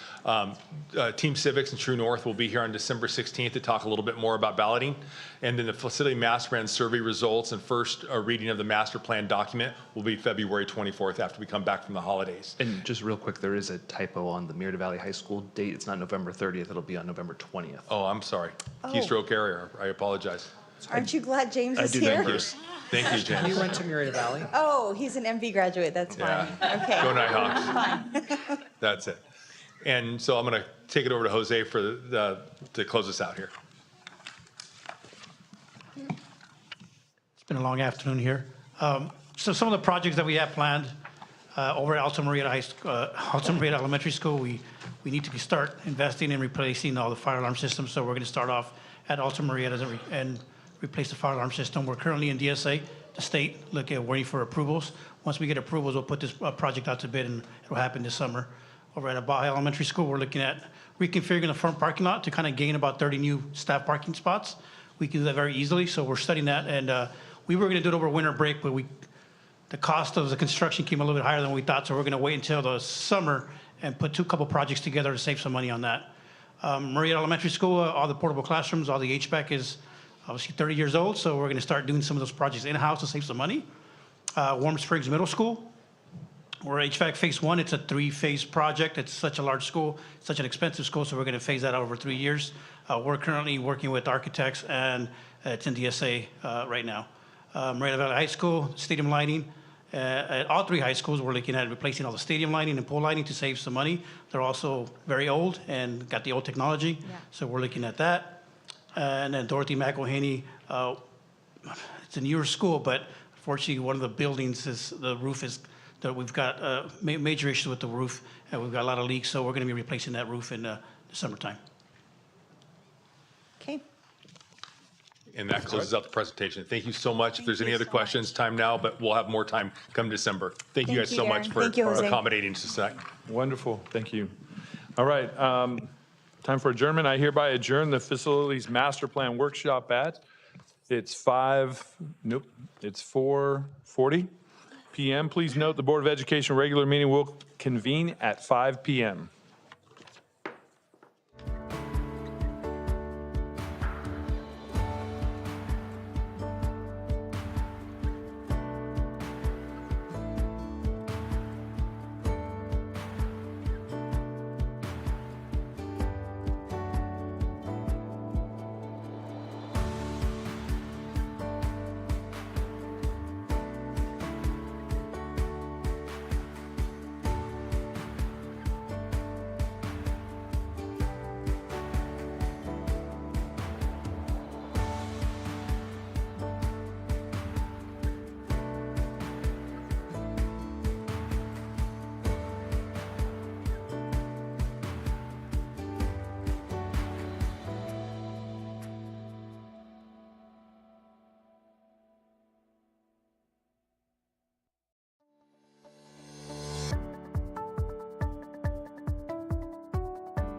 Team Civics and True North will be here on December 16th to talk a little bit more about balloting. And then the Facility Master Plan survey results and first reading of the master plan document will be February 24th after we come back from the holidays. And just real quick, there is a typo on the Murrieta Valley High School date. It's not November 30th. It'll be on November 20th. Oh, I'm sorry. Keystroke error. I apologize. Aren't you glad James is here? Thank you, James. You went to Murrieta Valley? Oh, he's an MV graduate, that's fine. Okay. Go Nighthawks. Fine. That's it. And so I'm going to take it over to Jose for to close us out here. It's been a long afternoon here. So some of the projects that we have planned over at Alta Murrieta Elementary School, we need to start investing in replacing all the fire alarm systems. So we're going to start off at Alta Murrieta and replace the fire alarm system. We're currently in DSA, the state, waiting for approvals. Once we get approvals, we'll put this project out to bid, and it'll happen this summer. Over at Baja Elementary School, we're looking at reconfiguring the front parking lot to kind of gain about 30 new staff parking spots. We can do that very easily, so we're studying that. And we were going to do it over winter break, but the cost of the construction came a little bit higher than we thought, so we're going to wait until the summer and put couple projects together to save some money on that. Murrieta Elementary School, all the portable classrooms, all the HVAC is obviously 30 years old, so we're going to start doing some of those projects in-house to save some money. Warm Springs Middle School, we're HVAC phase 1. It's a 3-phase project. It's such a large school, such an expensive school, so we're going to phase that out over 3 years. We're currently working with architects, and it's in DSA right now. Murrieta Valley High School, stadium lighting. At all 3 high schools, we're looking at replacing all the stadium lighting and pool lighting to save some money. They're also very old and got the old technology, so we're looking at that. And then Dorothy McElhaney, it's a newer school, but unfortunately one of the buildings the roof is, that we've got major issues with the roof, and we've got a lot of leaks, so we're going to be replacing that roof in the summertime. Okay. And that closes out the presentation. Thank you so much. If there's any other questions, time now, but we'll have more time come December. Thank you guys so much for accommodating us tonight. Wonderful, thank you. All right, time for adjournment. I hereby adjourn the Facilities Master Plan Workshop it's 4:40 p.m. Please note the Board of Education regular meeting will convene at 5 p.m.